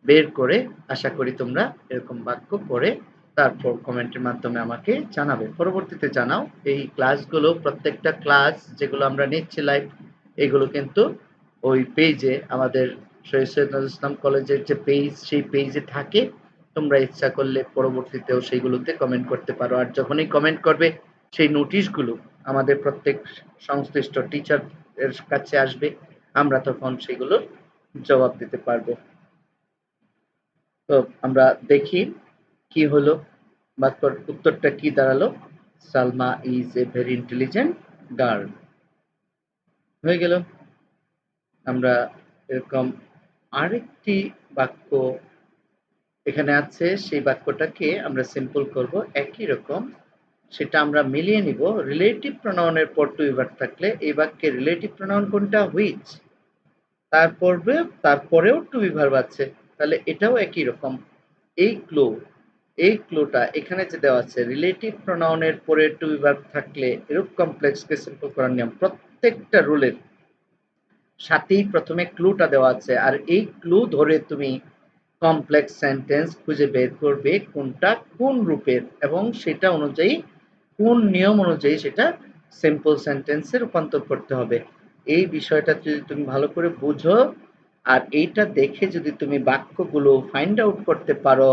বের করে আশা করি তোমরা এরকম বাক্য পড়ে তারপর কমেন্টের মাধ্যমে আমাকে জানাবে। পরবর্তীতে জানাও। এই ক্লাসগুলো, প্রত্যেকটা ক্লাস যেগুলো আমরা নিচ্ছি লাইভ, এগুলো কিন্তু ওই পেজে, আমাদের শহীদ সৈয়দ নজরুল ইসলাম কলেজের যে পেজ, সেই পেজে থাকে। তোমরা ইচ্ছা করলে পরবর্তীতেও সেইগুলোতে কমেন্ট করতে পারো। আর যখনই কমেন্ট করবে সেই নোটিশগুলো আমাদের প্রত্যেক সংশ্লিষ্ট টিচার এর কাছে আসবে, আমরা তখন সেগুলোর জবাব দিতে পারবো। তো আমরা দেখি কি হলো, বাক্যর উত্তরটা কি দাঁড়ালো। Salma is a very intelligent girl. হয়ে গেল। আমরা এরকম আরেকটি বাক্য এখানে আছে, সেই বাক্যটাকে আমরা সিম্পল করব একই রকম, সেটা আমরা মিলিয়ে নিব। রিলেটিভ প্রোনাউনের পর টু ভার্ব থাকলে এই বাক্যে রিলেটিভ প্রোনাউন কোনটা? হুইচ। তারপরেও টু ভার্ব আছে, তাহলে এটাও একই রকম। এই ক্লুটা এখানে যে দেওয়া আছে, রিলেটিভ প্রোনাউনের পরে টু ভার্ব থাকলে এরূপ কমপ্লেক্সকে সিম্পল করার নিয়ম, প্রত্যেকটা রুলের সাথেই প্রথমে ক্লুটা দেওয়া আছে, আর এই ক্লু ধরে তুমি কমপ্লেক্স সেন্টেন্স খুঁজে বের করবে কোনটা কোন রূপের, এবং সেটা অনুযায়ী কোন নিয়ম অনুযায়ী সেটা সিম্পল সেন্টেন্সে রূপান্তর করতে হবে। এই বিষয়টা যদি তুমি ভালো করে বুঝো আর এইটা দেখে যদি তুমি বাক্যগুলো ফাইন্ড আউট করতে পারো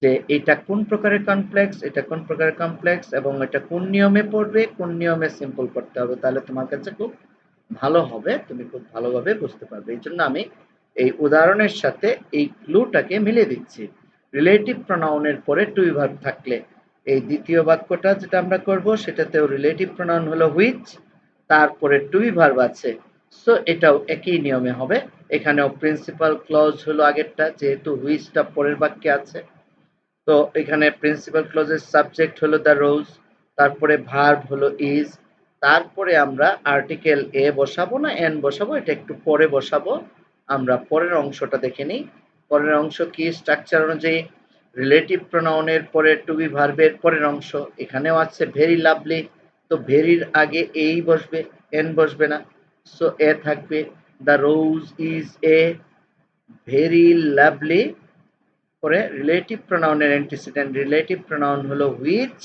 যে এটা কোন প্রকারের কমপ্লেক্স, এটা কোন প্রকারের কমপ্লেক্স, এবং এটা কোন নিয়মে পড়বে, কোন নিয়মে সিম্পল করতে হবে, তাহলে তোমার কাছে খুব ভালো হবে, তুমি খুব ভালোভাবে বুঝতে পারবে। এই জন্য আমি এই উদাহরণের সাথে এই ক্লুটাকে মিলিয়ে দিচ্ছি। রিলেটিভ প্রোনাউনের পরে টু ভার্ব থাকলে এই দ্বিতীয় বাক্যটা যেটা আমরা করব সেটাতেও রিলেটিভ প্রোনাউন হলো হুইচ, তারপরে টু ভার্ব আছে, সো এটাও একই নিয়মে হবে। এখানেও প্রিন্সিপাল ক্লজ হলো আগেরটা, যেহেতু হুইচটা পরের বাক্যে আছে, তো এখানে প্রিন্সিপাল ক্লজের সাবজেক্ট হলো দ্য রোজ, তারপরে ভার্ব হলো ইজ, তারপরে আমরা আর্টিকেল এ বসাবো না এন বসাবো এটা একটু পরে বসাবো। আমরা পরের অংশটা দেখে নিই। পরের অংশ কি? স্ট্রাকচার অনুযায়ী রিলেটিভ প্রোনাউনের পরে টু বি ভার্বের পরের অংশ এখানেও আছে ভেরি লাভলি, তো ভেরির আগে এই বসবে, এন বসবে না, সো এ থাকবে। The rose is a very lovely, পরে রিলেটিভ প্রোনাউনের অ্যান্টিসিডেন্ট, রিলেটিভ প্রোনাউন হলো হুইচ,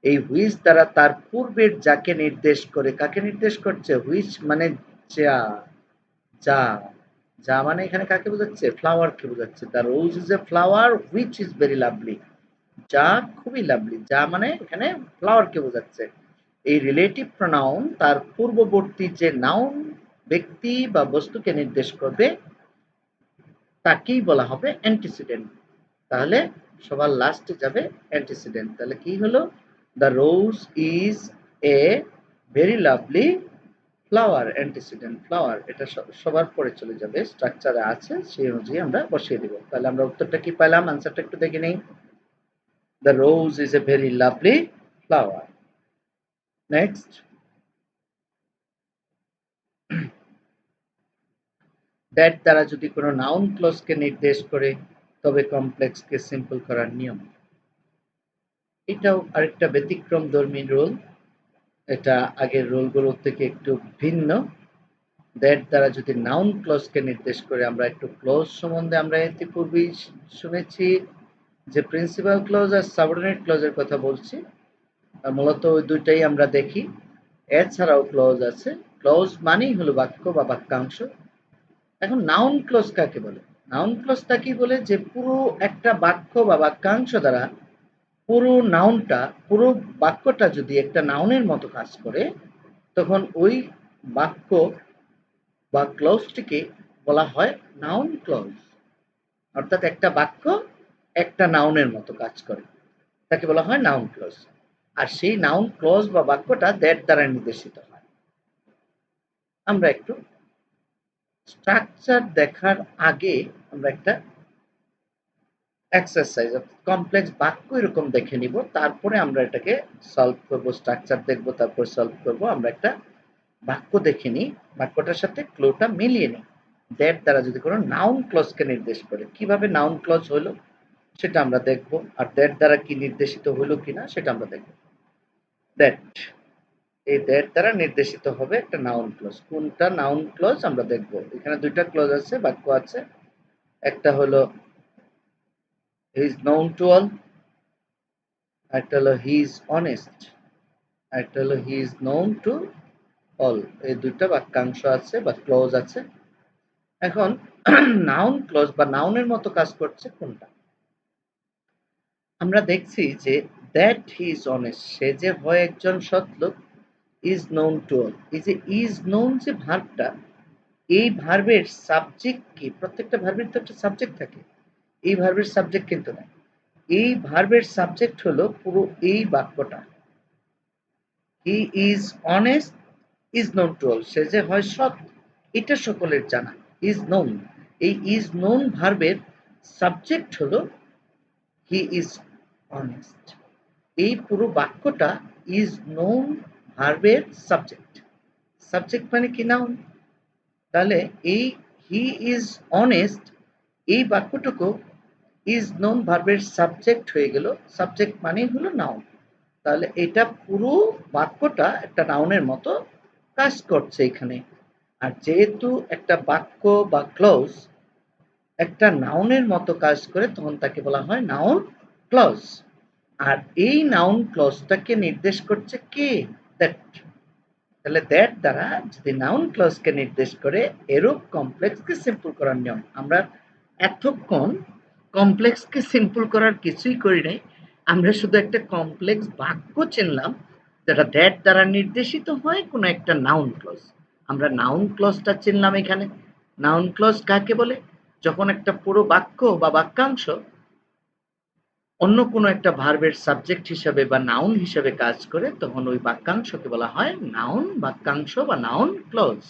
এই হুইচ দ্বারা তার পূর্বের যাকে নির্দেশ করে, কাকে নির্দেশ করছে? হুইচ মানে যা, যা, যা মানে এখানে কাকে বোঝাচ্ছে? ফ্লাওয়ারকে বোঝাচ্ছে। The rose is a flower which is very lovely, যা খুবই লাভলি, যা মানে এখানে ফ্লাওয়ারকে বোঝাচ্ছে। এই রিলেটিভ প্রোনাউন তার পূর্ববর্তী যে নাউন ব্যক্তি বা বস্তুকে নির্দেশ করবে তাকেই বলা হবে অ্যান্টিসিডেন্ট। তাহলে সবার লাস্টে যাবে অ্যান্টিসিডেন্ট। তাহলে কি হলো? The rose is a very lovely flower, antecedent flower, এটা সবার পরে চলে যাবে, স্ট্রাকচারে আছে সেই অনুযায়ী আমরা বসিয়ে দেব। তাহলে আমরা উত্তরটা কি পেলাম? আনসারটা একটু দেখে নেই। The rose is a very lovely flower. Next, that দ্বারা যদি কোনো নাউন ক্লজকে নির্দেশ করে তবে কমপ্লেক্সকে সিম্পল করার নিয়ম। এটাও আরেকটা ব্যতিক্রমধর্মী রুল, এটা আগের রুলগুলোর থেকে একটু ভিন্ন। দ্যাট দ্বারা যদি নাউন ক্লজকে নির্দেশ করে, আমরা একটু ক্লজ সম্বন্ধে আমরা ইতিপূর্বেই শুনেছি যে প্রিন্সিপাল ক্লজ আর সাবঅর্ডিনেট ক্লজের কথা বলছি, মূলত ওই দুইটাই আমরা দেখি। এছাড়াও ক্লজ আছে, ক্লজ মানেই হলো বাক্য বা বাক্যাংশ। এখন নাউন ক্লজ কাকে বলে? নাউন ক্লজ তাকেই বলে যে পুরো একটা বাক্য বা বাক্যাংশ দ্বারা পুরো নাউনটা, পুরো বাক্যটা যদি একটা নাউনের মতো কাজ করে তখন ওই বাক্য বা ক্লজটিকে বলা হয় নাউন ক্লজ। অর্থাৎ একটা বাক্য একটা নাউনের মতো কাজ করে, তাকে বলা হয় নাউন ক্লজ। আর সেই নাউন ক্লজ বা বাক্যটা দ্যাট দ্বারা নির্দেশিত হয়। আমরা একটু স্ট্রাকচার দেখার আগে আমরা একটা এক্সারসাইজ কমপ্লেক্স বাক্য এরকম দেখে নিব, তারপরে আমরা এটাকে সলভ করব। স্ট্রাকচার দেখব, তারপর সলভ করব। আমরা একটা বাক্য দেখে নিই, বাক্যটার সাথে ক্লুটা মিলিয়ে নিই। দ্যাট দ্বারা যদি কোনো নাউন ক্লজকে নির্দেশ করে, কিভাবে নাউন ক্লজ হলো সেটা আমরা দেখব, আর দ্যাট দ্বারা কি নির্দেশিত হলো কিনা সেটা আমরা দেখব। দ্যাট, এই দ্যাট দ্বারা নির্দেশিত হবে একটা নাউন ক্লজ। কোনটা নাউন ক্লজ আমরা দেখব। এখানে দুইটা ক্লজ আছে, বাক্য আছে। একটা হলো he is known to all, একটা হলো হি ইজ অনেস্ট, একটা হলো he is known to all. এই দুইটা বাক্যাংশ আছে বা ক্লজ আছে। এখন নাউন ক্লজ বা নাউনের মতো কাজ করছে কোনটা? আমরা দেখছি যে দ্যাট হি ইজ অনেস্ট, সে যে হয় একজন সৎলোক, ইজ নোন টু অল, এই যে ইজ নোন যে ভার্বটা, এই ভার্বের সাবজেক্ট কি? প্রত্যেকটা ভার্বের তো একটা সাবজেক্ট থাকে, এই ভার্বের সাবজেক্ট কিন্তু না। এই ভার্বের সাবজেক্ট হলো পুরো এই বাক্যটা। He is honest is known to all, সে যে হয় সৎ, এটা সকলের জানা। ইজ নোন, এই ইজ নোন ভার্বের সাবজেক্ট হলো হি ইজ অনেস্ট। এই পুরো বাক্যটা ইজ নোন ভার্বের সাবজেক্ট। সাবজেক্ট মানে কি? নাউন। তাহলে এই হি ইজ অনেস্ট এই বাক্যটুকু ইজ নোন ভার্বের সাবজেক্ট হয়ে গেল। সাবজেক্ট মানেই হলো নাউন। তাহলে এটা পুরো বাক্যটা একটা নাউনের মতো কাজ করছে এখানে। আর যেহেতু একটা বাক্য বা ক্লজ একটা নাউনের মতো কাজ করে, তখন তাকে বলা হয় নাউন ক্লজ। আর এই নাউন ক্লজটাকে নির্দেশ করছে কে? দ্যাট। তাহলে দ্যাট দ্বারা যদি নাউন ক্লজকে নির্দেশ করে, এরূপ কমপ্লেক্সকে সিম্পল করার নিয়ম। আমরা এতক্ষণ কমপ্লেক্সকে সিম্পল করার কিছুই করি নাই। আমরা শুধু একটা কমপ্লেক্স বাক্য চিনলাম যেটা দ্যাট দ্বারা নির্দেশিত হয় কোনো একটা নাউন ক্লজ। আমরা নাউন ক্লজটা চিনলাম এখানে। নাউন ক্লজ কাকে বলে? যখন একটা পুরো বাক্য বা বাক্যাংশ অন্য কোনো একটা ভার্বের সাবজেক্ট হিসাবে বা নাউন হিসাবে কাজ করে, তখন ওই বাক্যাংশকে বলা হয় নাউন বাক্যাংশ বা নাউন ক্লজ।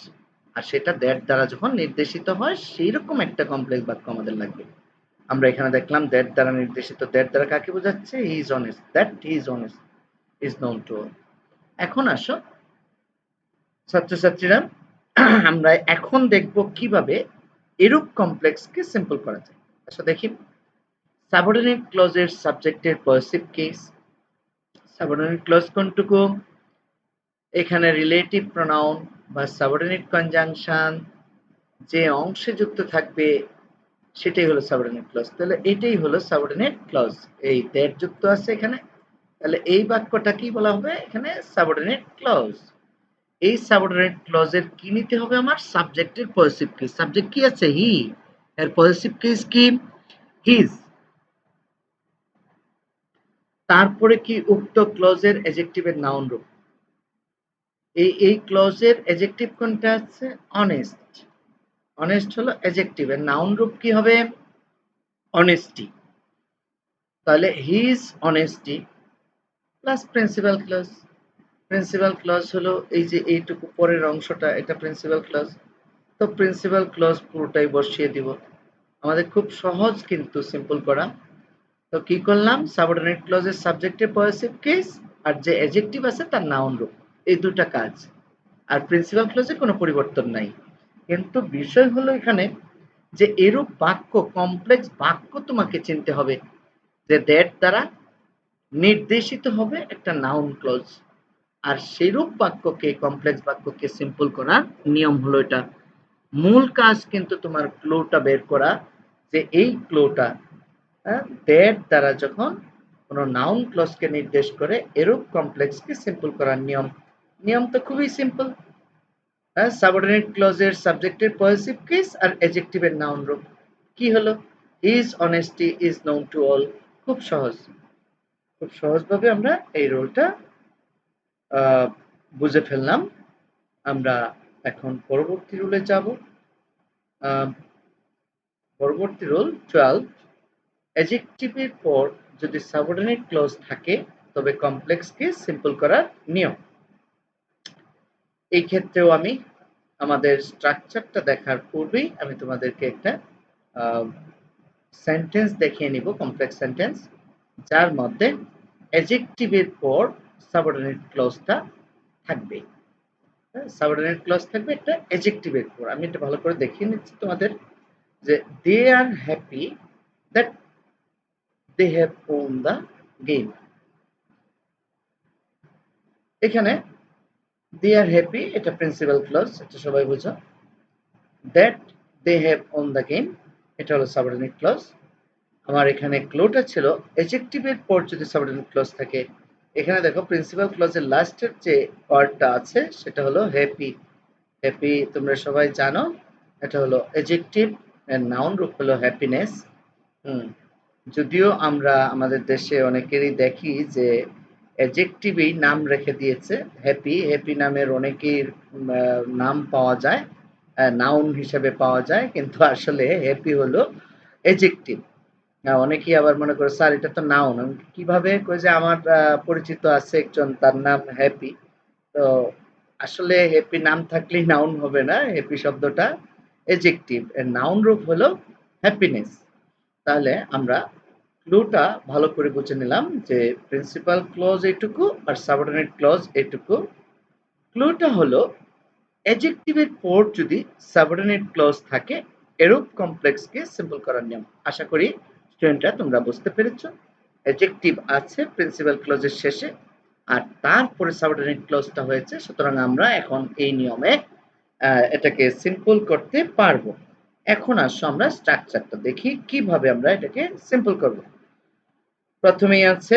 আর সেটা দ্যাট দ্বারা যখন নির্দেশিত হয়, সেইরকম একটা কমপ্লেক্স বাক্য আমাদের লাগবে। আমরা এখানে দেখলাম দ্যাট দ্বারা নির্দেশিত। দ্যাট দ্বারা কাকে বোঝাচ্ছে? হি is honest. That he is honest is known to all. এখন আসো ছাত্রছাত্রীরা, আমরা এখন দেখব কিভাবে এরূপ কমপ্লেক্সকে সিম্পল করা যায়। আচ্ছা দেখি, সাবঅর্ডিনেট ক্লজের সাবজেক্টের পজিটিভ কেস। সাবঅর্ডিনেট ক্লজ কোনটুকু? এখানে রিলেটিভ প্রোনাউন বা সাবঅর্ডিনেট কনজাংশন যে অংশে যুক্ত থাকবে সেটাই হলো সাবঅর্ডিনেট ক্লজ। তাহলে এটাই হলো সাবঅর্ডিনেট ক্লজ। এই দ্যাট যুক্ত আছে এখানে, তাহলে এই বাক্যটা কি বলা হবে? এখানে সাবঅর্ডিনেট ক্লজ। এই সাবঅর্ডিনেট ক্লজের কি নিতে হবে? আমার সাবজেক্টের পজিটিভ কেস। সাবজেক্ট কি আছে? হি। এর পজিটিভ কেস কি? হিজ। তারপরে কি উক্ত ক্লজের অ্যাডজেক্টিভের নাউন রূপ। এই ক্লজের অ্যাডজেক্টিভ কোনটা আছে? অনেস্ট। অনেস্ট হলো অ্যাডজেক্টিভ, এর নাউন রূপ কি হবে? অনেস্টি। তাহলে his honesty plus principal clause. Principal clause হলো এই যে এইটুকু পরের অংশটা, এটা প্রিন্সিপাল ক্লজ। তো প্রিন্সিপাল ক্লজ পুরোটাই বসিয়ে দিব। আমাদের খুব সহজ কিন্তু সিম্পল করা। তো কি করলাম? সাবঅর্ডিনেট ক্লজের সাবজেক্টের পজিটিভ কেস আর যে অ্যাডজেক্টিভ আছে তার নাউন রূপ, এই দুটা কাজ। আর প্রিন্সিপাল ক্লজে কোনো পরিবর্তন নাই। কিন্তু বিষয় হলো এখানে যে এরূপ বাক্য, কমপ্লেক্স বাক্য তোমাকে চিনতে হবে যে দ্যাট দ্বারা নির্দেশিত হবে একটা নাউন ক্লজ। আর সেইরূপ বাক্যকে, কমপ্লেক্স বাক্যকে সিম্পল করার নিয়ম হলো এটা। মূল কাজ কিন্তু তোমার ক্লুটা বের করা, যে এই ক্লুটা দ্যাট দ্বারা যখন কোনো নাউন ক্লজকে নির্দেশ করে, এরূপ কমপ্লেক্সকে সিম্পল করার নিয়ম। নিয়ম তো খুবই সিম্পল। সাবঅর্ডিনেট ক্লজের সাবজেক্টের পজিটিভ কেস আর অ্যাডজেক্টিভের নাউন রূপ কি হলো? His honesty is known to all. খুব সহজ। খুব সহজভাবে আমরা এই রোলটা বুঝে ফেললাম। আমরা এখন পরবর্তী রুলে যাব। পরবর্তী রুল 12, অ্যাডজেক্টিভের পর যদি সাবঅর্ডিনেট ক্লজ থাকে তবে কমপ্লেক্সকে সিম্পল করার নিয়ম। এই ক্ষেত্রেও আমি আমাদের স্ট্রাকচারটা দেখার পূর্বেই আমি তোমাদেরকে একটা সেন্টেন্স দেখিয়ে নিব, কমপ্লেক্স সেন্টেন্স, যার মধ্যে অ্যাডজেক্টিভের পর সাবঅর্ডিনেট ক্লজটা থাকবে। সাবঅর্ডিনেট ক্লজ থাকবে একটা অ্যাডজেক্টিভের পর। আমি এটা ভালো করে দেখিয়ে নিচ্ছি তোমাদের, যে they are happy that they have won the game. এখানে দে আর হ্যাপি এটা প্রিন্সিপাল ক্লজ, এটা সবাই বুঝো। That they have won the game এটা হলো সাবঅর্ডিনেট ক্লজ। আমার এখানে ক্লুটা ছিল অ্যাডজেক্টিভের পর যদি সাবঅর্ডিনেট ক্লজ থাকে। এখানে দেখো প্রিন্সিপাল ক্লজের লাস্টের যে ওয়ার্ডটা আছে সেটা হলো হ্যাপি। হ্যাপি তোমরা সবাই জানো, এটা হলো অ্যাডজেক্টিভ, এর নাউন রূপ হলো হ্যাপিনেস। যদিও আমরা আমাদের দেশে অনেকেরই দেখি যে অ্যাডজেক্টিভেই নাম রেখে দিয়েছে হ্যাপি। হ্যাপি নামের অনেকের নাম পাওয়া যায়, নাউন হিসেবে পাওয়া যায়, কিন্তু আসলে হ্যাপি হলো অ্যাডজেক্টিভ। অনেকেই আবার মনে করে স্যার এটা তো নাউন। কিভাবে? কই যে আমার পরিচিত আছে একজন, তার নাম হ্যাপি। তো আসলে হ্যাপি নাম থাকলেই নাউন হবে না, হ্যাপি শব্দটা এডজেক্টিভ, এর নাউন রূপ হলো হ্যাপিনেস। তাহলে আমরা ক্লুটা ভালো করে বুঝে নিলাম যে প্রিন্সিপাল ক্লজ এইটুকু আর সাবঅর্ডিনেট ক্লজ এইটুকু। ক্লুটা হলো অ্যাডজেক্টিভের পর যদি সাবঅর্ডিনেট ক্লজ থাকে এরূপ কমপ্লেক্সকে সিম্পল করার নিয়ম। আশা করি স্টুডেন্টরা তোমরা বুঝতে পেরেছো। অ্যাডজেক্টিভ আছে প্রিন্সিপাল ক্লজের শেষে আর তারপরে সাবঅর্ডিনেট ক্লজটা হয়েছে, সুতরাং আমরা এখন এই নিয়মে এটাকে সিম্পল করতে পারবো। এখন আসো আমরা স্ট্রাকচারটা দেখি কিভাবে আমরা এটাকে সিম্পল করব। প্রথমেই আছে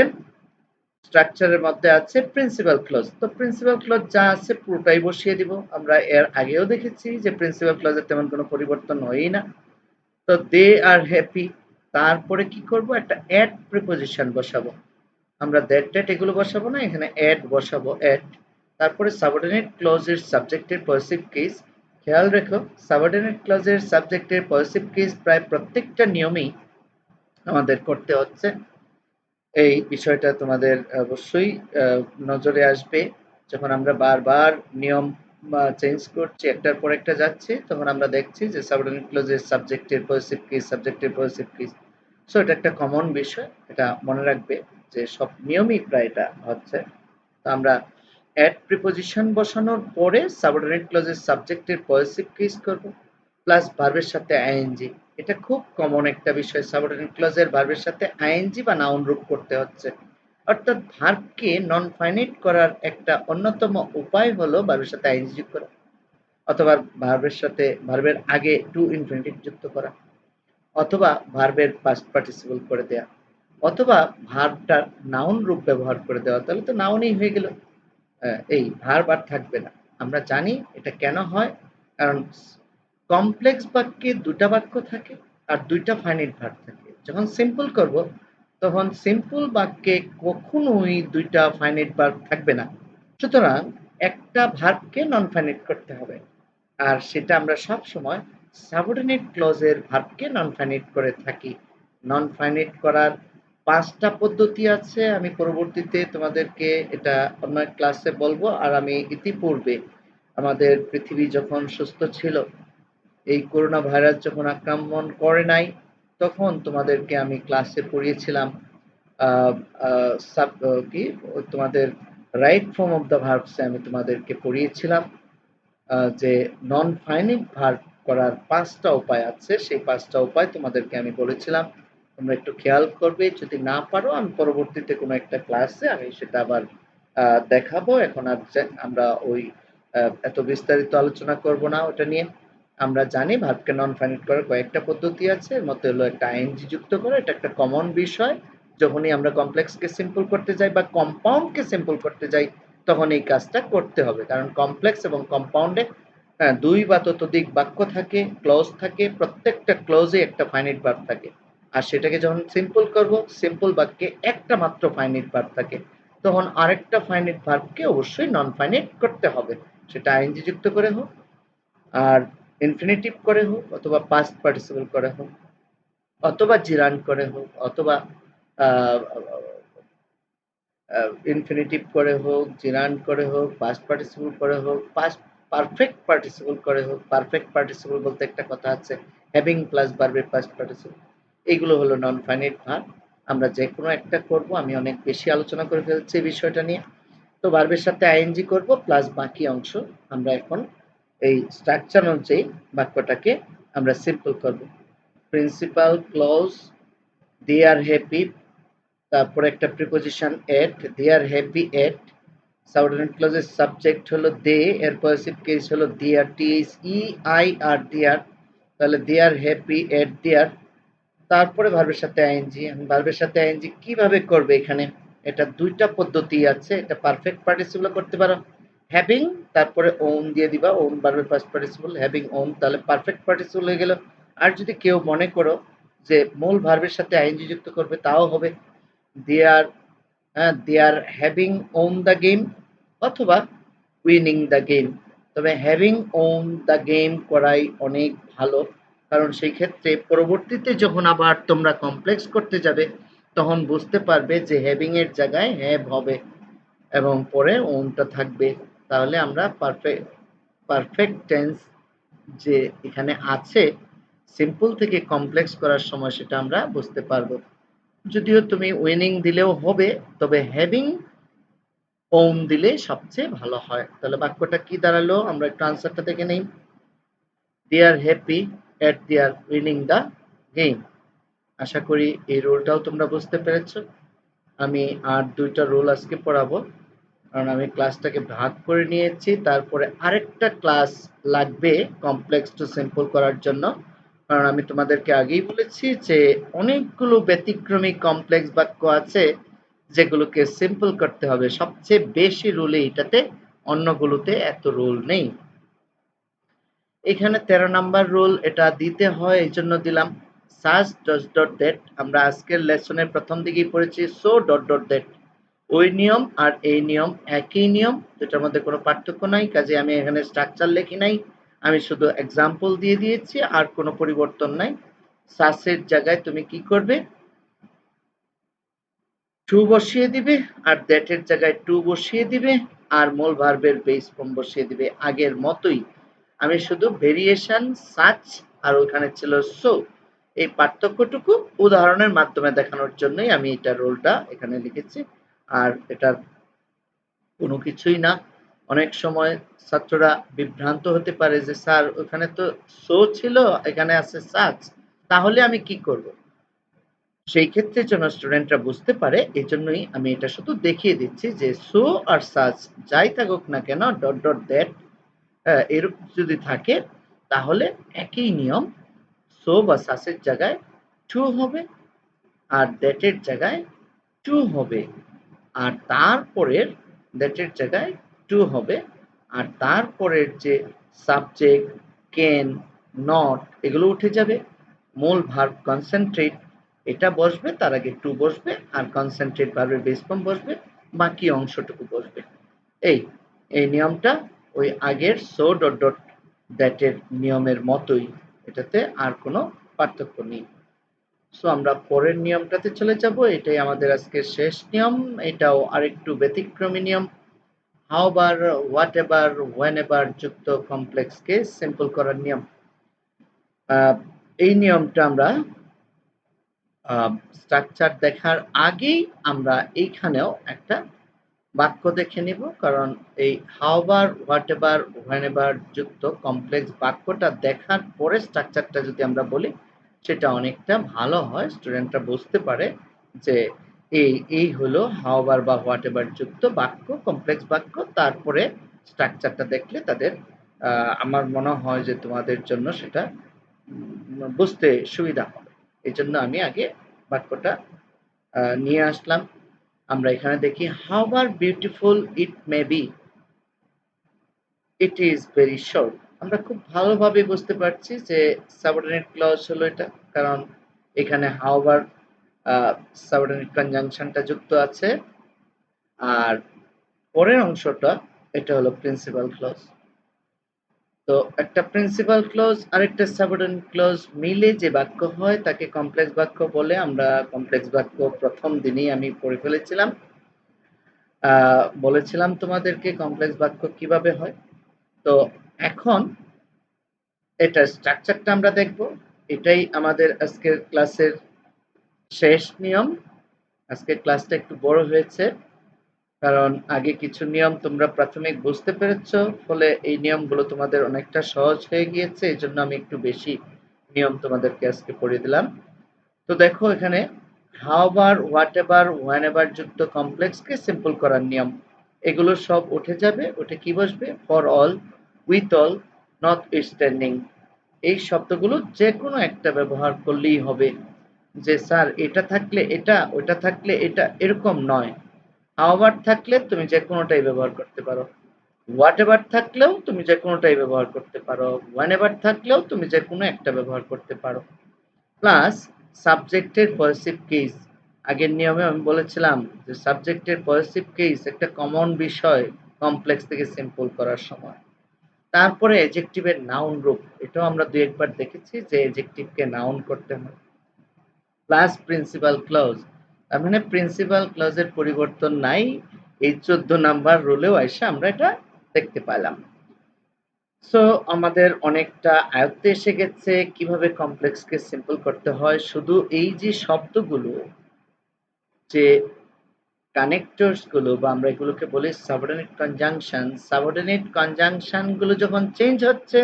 স্ট্রাকচারের মধ্যে আছে প্রিন্সিপাল ক্লজ। তো প্রিন্সিপাল ক্লজ যা আছে পুরোটাই বসিয়ে দিব। আমরা এর আগেও দেখেছি যে প্রিন্সিপাল ক্লজের তেমন কোনো পরিবর্তন হয়ই না। তো দে আর হ্যাপি, তারপরে কি করব, একটা অ্যাড প্রিপোজিশন বসাবো। আমরা দ্যাট ট্যাট এগুলো বসাবো না, এখানে অ্যাড বসাবো, অ্যাড। তারপরে সাবঅর্ডিনেট ক্লজের সাবজেক্টের পজিটিভ কেস। খেয়াল রেখো সাবঅর্ডিনেট ক্লজের সাবজেক্টের পজিটিভ কেস প্রায় প্রত্যেকটা নিয়মেই আমাদের করতে হচ্ছে। এই বিষয়টা তোমাদের অবশ্যই নজরে আসবে। যখন আমরা বারবার নিয়ম চেঞ্জ করছি, একটার পর একটা যাচ্ছি, তখন আমরা দেখছি যে সাবঅর্ডিনেট ক্লজের সাবজেক্টের পজিটিভ কেস, সাবজেক্টের পজিটিভ কেস। সো এটা একটা কমন বিষয়, এটা মনে রাখবে যে সব নিয়মই প্রায় এটা হচ্ছে। তো আমরা অ্যাড প্রিপোজিশন বসানোর পরে সাবঅর্ডিনেট ক্লজের সাবজেক্টের পজিটিভ কেস করব প্লাস ভার্বের সাথে আইএনজি। এটা খুব কমন একটা বিষয়, সাবঅর্ডিনেট ক্লজের ভার্বের সাথে আইএনজি বা নাউন রূপ করতে হচ্ছে। অর্থাৎ ভার্বকে নন ফাইনাইট করার একটা অন্যতম উপায় হলো ভার্বের সাথে আইএনজি যুক্ত করা, অথবা ভার্বের আগে টু ইনফিনিটিভ যুক্ত করা, অথবা ভার্বের পাস্ট পার্টিসিপল করে দেয়া, অথবা ভার্বটার নাউন রূপ ব্যবহার করে দেওয়া। তাহলে তো নাউনই হয়ে গেল। এই ভার্ব আর থাকবে না। আমরা জানি এটা কেন হয়, কারণ কমপ্লেক্স বাক্যে দুটা বাক্য থাকে আর দুইটা ফাইনাইট ভার্ব থাকে। যখন সিম্পল করব তখন সিম্পল বাক্যে কখনোই দুইটা ফাইনাইট ভার্ব থাকবে না। সুতরাং একটা ভার্বকে নন ফাইনাইট করতে হবে, আর সেটা আমরা সব সময় সাবঅর্ডিনেট ক্লজের ভার্বকে নন ফাইনাইট করে থাকি। নন ফাইনাইট করার 5টা পদ্ধতি আছে, আমি পরবর্তীতে তোমাদেরকে এটা অন্য এক ক্লাসে বলবো। আর আমি ইতিপূর্বে আমাদের পৃথিবী যখন সুস্থ ছিল, এই করোনা ভাইরাস যখন আক্রমণ করে নাই, তখন তোমাদেরকে আমি ক্লাসে পড়িয়েছিলাম আহ, আহ, কি তোমাদের right form of the verbs আমি তোমাদেরকে পড়িয়েছিলাম যে নন ফাইনাইট ভার্ব করার 5টা উপায় আছে। সেই 5টা উপায় তোমাদেরকে আমি বলেছিলাম, তোমরা একটু খেয়াল করবে। যদি না পারো আমি পরবর্তীতে কোনো একটা ক্লাসে আমি সেটা আবার দেখাবো। এখন আর আমরা ওই এত বিস্তারিত আলোচনা করব না ওটা নিয়ে। আমরা জানি ভার্বকে নন ফাইনাইট করার কয়েকটা পদ্ধতি আছে, এর মধ্যে হলো একটা আইএনজি যুক্ত করা, এটা একটা কমন বিষয়। যখনই আমরা কমপ্লেক্সকে সিম্পল করতে যাই বা কম্পাউন্ডকে সিম্পল করতে যাই, তখন এই কাজটা করতে হবে, কারণ কমপ্লেক্স এবং কম্পাউন্ডে 2 বা ততোধিক বাক্য থাকে, ক্লজ থাকে, প্রত্যেকটা ক্লজে একটা ফাইনাইট ভার্ব থাকে। আর সেটাকে যখন সিম্পল করব, সিম্পল বাক্যে একটা মাত্র ফাইনাইট ভার্ব থাকে, তখন আরেকটা ফাইনাইট ভার্বকে অবশ্যই নন ফাইনাইট করতে হবে। সেটা আইএনজি যুক্ত করে হোক, আর ইনফিনিটিভ করে হোক, অথবা পাস্ট পার্টিসিপল করে হোক, অথবা জিরান্ড করে হোক, অথবা ইনফিনিটিভ করে হোক, জিরান্ড করে হোক, পাস্ট পার্টিসিপল করে হোক, পাস্ট পারফেক্ট পার্টিসিপল করে হোক। পারফেক্ট পার্টিসিপল বলতে একটা কথা আছে হ্যাভিং প্লাস ভার্বের পাস্ট পার্টিসিপল। এইগুলো হলো নন ফাইনাইট ভার্ব। আমরা যে কোনো একটা করব, আমি অনেক বেশি আলোচনা করে ফেলছি এই বিষয়টা নিয়ে। তো ভার্বের সাথে আইএনজি করব প্লাস বাকি অংশ আমরা এখন এই স্ট্রাকচার অনুযায়ী বাক্যটাকে আমরা সিম্পল করব। Principal clause, they are happy, তারপরে একটা preposition at, they are happy at. Subordinate ক্লজের subject হলো দে, এর পজিটিভ কেস হলো দেয়ার, THEIR, দেয়ার। তাহলে দে আর হ্যাপি এট দেয়ার। তারপরে ভার্বের সাথে আইএনজি। ভার্বের সাথে আইএনজি কিভাবে করবে এখানে, এটা দুইটা পদ্ধতি আছে। এটা পারফেক্ট পার্টিসিপল করতে পারো, হ্যাভিং তারপরে ওন দিয়ে দিবা, ওন ভার্বের ফার্স্ট পার্টিসিপল, হ্যাভিং ওন, তাহলে পারফেক্ট পার্টিসিপল হয়ে গেল। আর যদি কেউ মনে করো যে মূল ভার্বের সাথে আইএনজি যুক্ত করবে, তাও হবে। They are they are having won the game, অথবা উইনিং দ্য গেম। তবে হ্যাভিং ওন দ্য গেম করাই অনেক ভালো, কারণ সেই ক্ষেত্রে পরবর্তীতে যখন আবার তোমরা কমপ্লেক্স করতে যাবে, তখন বুঝতে পারবে যে হ্যাভিং এর জায়গায় হ্যাভ হবে এবং পরে ওনটা থাকবে। তাহলে আমরা পারফেক্ট টেন্স যে এখানে আছে সিম্পল থেকে কমপ্লেক্স করার সময় সেটা আমরা বুঝতে পারবো। যদিও তুমি উইনিং দিলেও হবে, তবে হ্যাভিং ওন দিলে সবচেয়ে ভালো হয়। তাহলে বাক্যটা কি দাঁড়ালো আমরা একটু আনসারটা দেখে নেই। They are happy at they are winning the game. আশা করি এই রোলটাও তোমরা বুঝতে পেরেছো। আমি আর দুইটা রোল আজকে পড়াবো, কারণ আমি ক্লাসটাকে ভাগ করে নিয়েছি। তারপরে আরেকটা ক্লাস লাগবে কমপ্লেক্স টু সিম্পল করার জন্য, কারণ আমি তোমাদেরকে আগেই বলেছি যে অনেকগুলো ব্যতিক্রমী কমপ্লেক্স বাক্য আছে যেগুলোকে সিম্পল করতে হবে। সবচেয়ে বেশি রুল এটাতে, অন্যগুলোতে এত রুল নেই। এখানে 13 নাম্বার রুল এটা দিতে হয়, এই জন্য দিলাম সাজ ডট ডট দ্যাট। আমরা আজকের লেসনের প্রথম দিকেই পড়েছি সো ডট ডট দ্যাট। ওই নিয়ম আর এই নিয়ম একই নিয়ম, দুটার মধ্যে কোনো পার্থক্য নাই। কাজে আমি এখানে স্ট্রাকচার লিখি নাই, আমি শুধু এক্সাম্পল দিয়ে দিয়েছি, আর কোনো পরিবর্তন নাই। সাসের জায়গায় তুমি কি করবে, টু বসিয়ে দিবে, আর দ্যাটের জায়গায় টু বসিয়ে দিবে, আর মূল ভার্বের বেস ফর্ম বসিয়ে দিবে আগের মতোই। আমি শুধু ভেরিয়েশন সাচ আর ওখানে ছিল সো, এই পার্থক্যটুকু উদাহরণের মাধ্যমে দেখানোর জন্যই আমি এটা রোলটা এখানে লিখেছি। আর এটার কোনো কিছুই না। অনেক সময় ছাত্ররা বিভ্রান্ত হতে পারে যে স্যার ওখানে তো সো ছিল, এখানে আছে সাচ, তাহলে আমি কি করব? সেই ক্ষেত্রে যেন স্টুডেন্টরা বুঝতে পারে, এজন্যই আমি এটা শুধু দেখিয়ে দিচ্ছি যে সো আর সাচ যাই থাকুক না কেন, ডট ডট দ্যাট এরকম যদি থাকে তাহলে একই নিয়ম, সো বা সাচের জায়গায় টু হবে, আর দ্যাটের জায়গায় টু হবে, আর তারপরের দ্যাটের জায়গায় টু হবে, আর তারপরের যে সাবজেক্ট, ক্যান, নট এগুলো উঠে যাবে। মূল ভার্ব কনসেন্ট্রেট এটা বসবে, তার আগে টু বসবে, আর কনসেন্ট্রেট ভার্বের বেস ফর্ম বসবে, বাকি অংশটুকু বসবে। এই এই নিয়মটা ওই আগের সো ডট ডট দ্যাটের নিয়মের মতোই, এটাতে আর কোনো পার্থক্য নেই। সো আমরা পরের নিয়মটাতে চলে যাব। এটাই আমাদের আজকের শেষ নিয়ম। এটাও আরেকটু ব্যতিক্রমী নিয়ম। হাউবার, হোয়াট এভার, হোয়েন এভার যুক্ত কমপ্লেক্সকে সিম্পল করার নিয়ম। এই নিয়মটা আমরা স্ট্রাকচার দেখার আগেই আমরা এইখানেও একটা বাক্য দেখে নিব, কারণ এই হাউবার, হোয়াট এভার, হোয়েন এভার যুক্ত কমপ্লেক্স বাক্যটা দেখার পরে স্ট্রাকচারটা যদি আমরা বলি সেটা অনেকটা ভালো হয়, স্টুডেন্টরা বুঝতে পারে যে এই হলো হাউবার বা হোয়াট এভার যুক্ত বাক্য, কমপ্লেক্স বাক্য। তারপরে স্ট্রাকচারটা দেখলে তাদের আমার মনে হয় যে তোমাদের জন্য সেটা বুঝতে সুবিধা হবে। এই জন্য আমি আগে বাক্যটা নিয়ে আসলাম। আমরা এখানে দেখি however beautiful it may be, it is very short. আমরা খুব ভালোভাবে বুঝতে পারছি যে সাবঅর্ডিনেট ক্লজ হলো এটা, কারণ এখানে হাউবার সাবঅর্ডিনেট কনজাংশনটা যুক্ত আছে, আর পরের অংশটা এটা হলো প্রিন্সিপাল ক্লজ। তো একটা প্রিন্সিপাল ক্লজ আর একটা সাবঅর্ডিনেট ক্লজ মিলে যে বাক্য হয় তাকে কমপ্লেক্স বাক্য বলে। আমরা কমপ্লেক্স বাক্য প্রথম দিনেই আমি পড়ে ফেলেছিলাম, বলেছিলাম তোমাদেরকে কমপ্লেক্স বাক্য কিভাবে হয়। তো এখন এটার স্ট্রাকচারটা আমরা দেখব। এটাই আমাদের আজকের ক্লাসের শেষ নিয়ম। আজকের ক্লাসটা একটু বড় হয়েছে, কারণ আগে কিছু নিয়ম তোমরা প্রাথমিক বুঝতে পেরেছ, ফলে এই নিয়মগুলো তোমাদের অনেকটা সহজ হয়ে গিয়েছে। এই জন্য আমি একটু বেশি নিয়ম তোমাদেরকে আজকে পড়িয়ে দিলাম। তো দেখো এখানে হাউবার, হোয়াট এভার, হোয়েন এভার যুক্ত কমপ্লেক্সকে সিম্পল করার নিয়ম, এগুলো সব উঠে যাবে। উঠে কি বসবে? For all, with all, not standing. এই শব্দগুলো যে কোনো একটা ব্যবহার করলেই হবে। যে স্যার এটা থাকলে এটা, ওটা থাকলে এটা, এরকম নয়। হাউবার থাকলে তুমি যে কোনোটাই ব্যবহার করতে পারো, হোয়াট এভার থাকলেও তুমি যে কোনোটাই ব্যবহার করতে পারো, হোয়েন এভার থাকলেও তুমি যে কোনো একটা ব্যবহার করতে পারো। প্লাস সাবজেক্টের পজিটিভ কেস। আগের নিয়মে আমি বলেছিলাম যে সাবজেক্টের পজিটিভ কেস একটা কমন বিষয় কমপ্লেক্স থেকে সিম্পল করার সময়। তারপরে অ্যাডজেক্টিভের নাউন রূপ, এটাও আমরা দুই একবার দেখেছি যে অ্যাডজেক্টিভকে নাউন করতে হয়। প্লাস প্রিন্সিপাল ক্লজ, তার মানে প্রিন্সিপাল ক্লজের পরিবর্তন নাই। এই 14 নাম্বার রুলেও এসে আমরা এটা দেখতে পেলাম। সো আমাদের অনেকটা আয়ত্তে এসে গেছে কিভাবে কমপ্লেক্সকে সিম্পল করতে হয়। শুধু এই যে শব্দগুলো, যে কানেক্টরস গুলো বা আমরা এগুলোকে বলি সাবঅর্ডিনেট কনজাংশন গুলো যখন চেঞ্জ হচ্ছে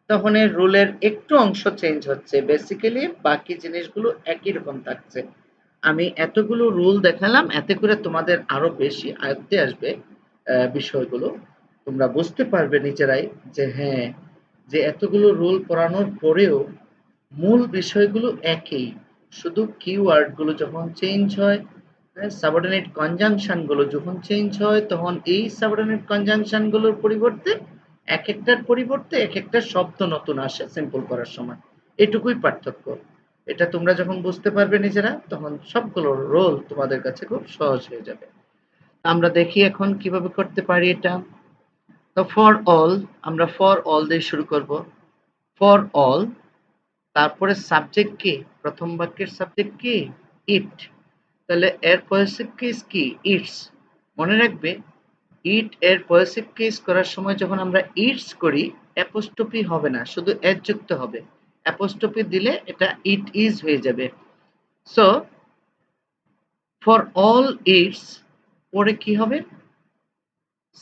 তখন এর রুলের একটু অংশ চেঞ্জ হচ্ছে। বেসিক্যালি বাকি জিনিসগুলো একই রকম থাকছে। আমি এতগুলো রুল দেখালাম এতে করে তোমাদের আরো বেশি আয়ত্তে আসবে বিষয়গুলো। তোমরা বুঝতে পারবে নিজেরাই যে হ্যাঁ, যে এতগুলো রুল পড়ানোর পরেও মূল বিষয়গুলো একই। শুধু কিওয়ার্ড গুলো যখন চেঞ্জ হয়, সাবঅর্ডিনেট কনজাংশন গুলো যখন চেঞ্জ হয় তখন এই সাবঅর্ডিনেট কনজাংশন গুলোর পরিবর্তে একেকটার পরিবর্তে একেকটা শব্দ নতুন আসে সিম্পল করার সময়। এটুকুই পার্থক্য। এটা তোমরা যখন বুঝতে পারবে নিজেরা তখন সবগুলো রোল তোমাদের কাছে খুব সহজ হয়ে যাবে। আমরা দেখি এখন কিভাবে করতে পারি এটা। তো ফর অল, আমরা ফর অল দিয়ে শুরু করব। ফর অল, তারপরে সাবজেক্ট কি? প্রথম বাক্যের সাবজেক্ট কি? ইট। তাহলে এর পজিটিভ কেস কি? ইটস। মনে রাখবে ইট এর পজিটিভ কেস করার সময় যখন আমরা ইটস করি অ্যাপোস্ট্রফি হবে না, শুধু এস যুক্ত হবে। অ্যাপোস্ট্রফি দিলে এটা ইট ইজ হয়ে যাবে। সো ফর অল ইটস পরে কি হবে?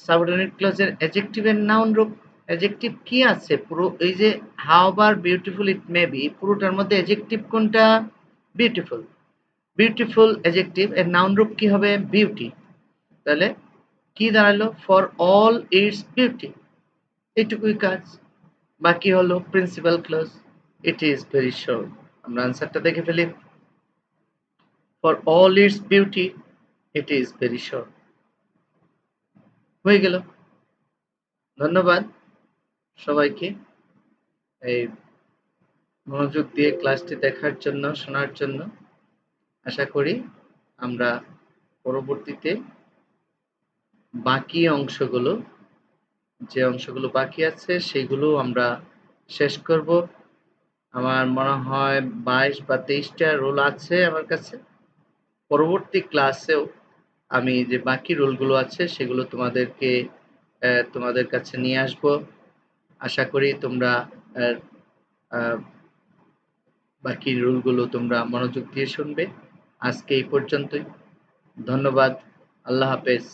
সাবঅর্ডিনেট ক্লজের অ্যাডজেক্টিভের নাউন রূপ। অ্যাডজেক্টিভ কি আছে? পুরো এই যে however beautiful it may be, পুরোটার মধ্যে অ্যাডজেক্টিভ কোনটা? বিউটিফুল। বিউটিফুল অ্যাডজেক্টিভ এর নাউন রূপ কি হবে? বিউটি। তাহলে কি দাঁড়ালো? For all its beauty. এইটুকুই কাজ। বাকি হলো principal clause. It is very sure. আমরা আনসারটা দেখে ফেলি। For all its beauty it is very sure. হয়ে গেল। ধন্যবাদ সবাইকে এই মনোযোগ দিয়ে ক্লাসটি দেখার জন্য, শোনার জন্য। আশা করি আমরা পরবর্তীতে বাকি অংশগুলো, যে অংশগুলো বাকি আছে সেগুলো আমরা শেষ করব। আমার মনে হয় 22 বা 23টা রোল আছে আমার কাছে। পরবর্তী ক্লাসেও আমি যে বাকি রোলগুলো আছে সেগুলো তোমাদের কাছে নিয়ে আসব। আশা করি তোমরা আহ, আহ, বাকি রুলগুলো তোমরা মনোযোগ দিয়ে শুনবে। আজকে এই পর্যন্তই। ধন্যবাদ। আল্লাহ হাফেজ।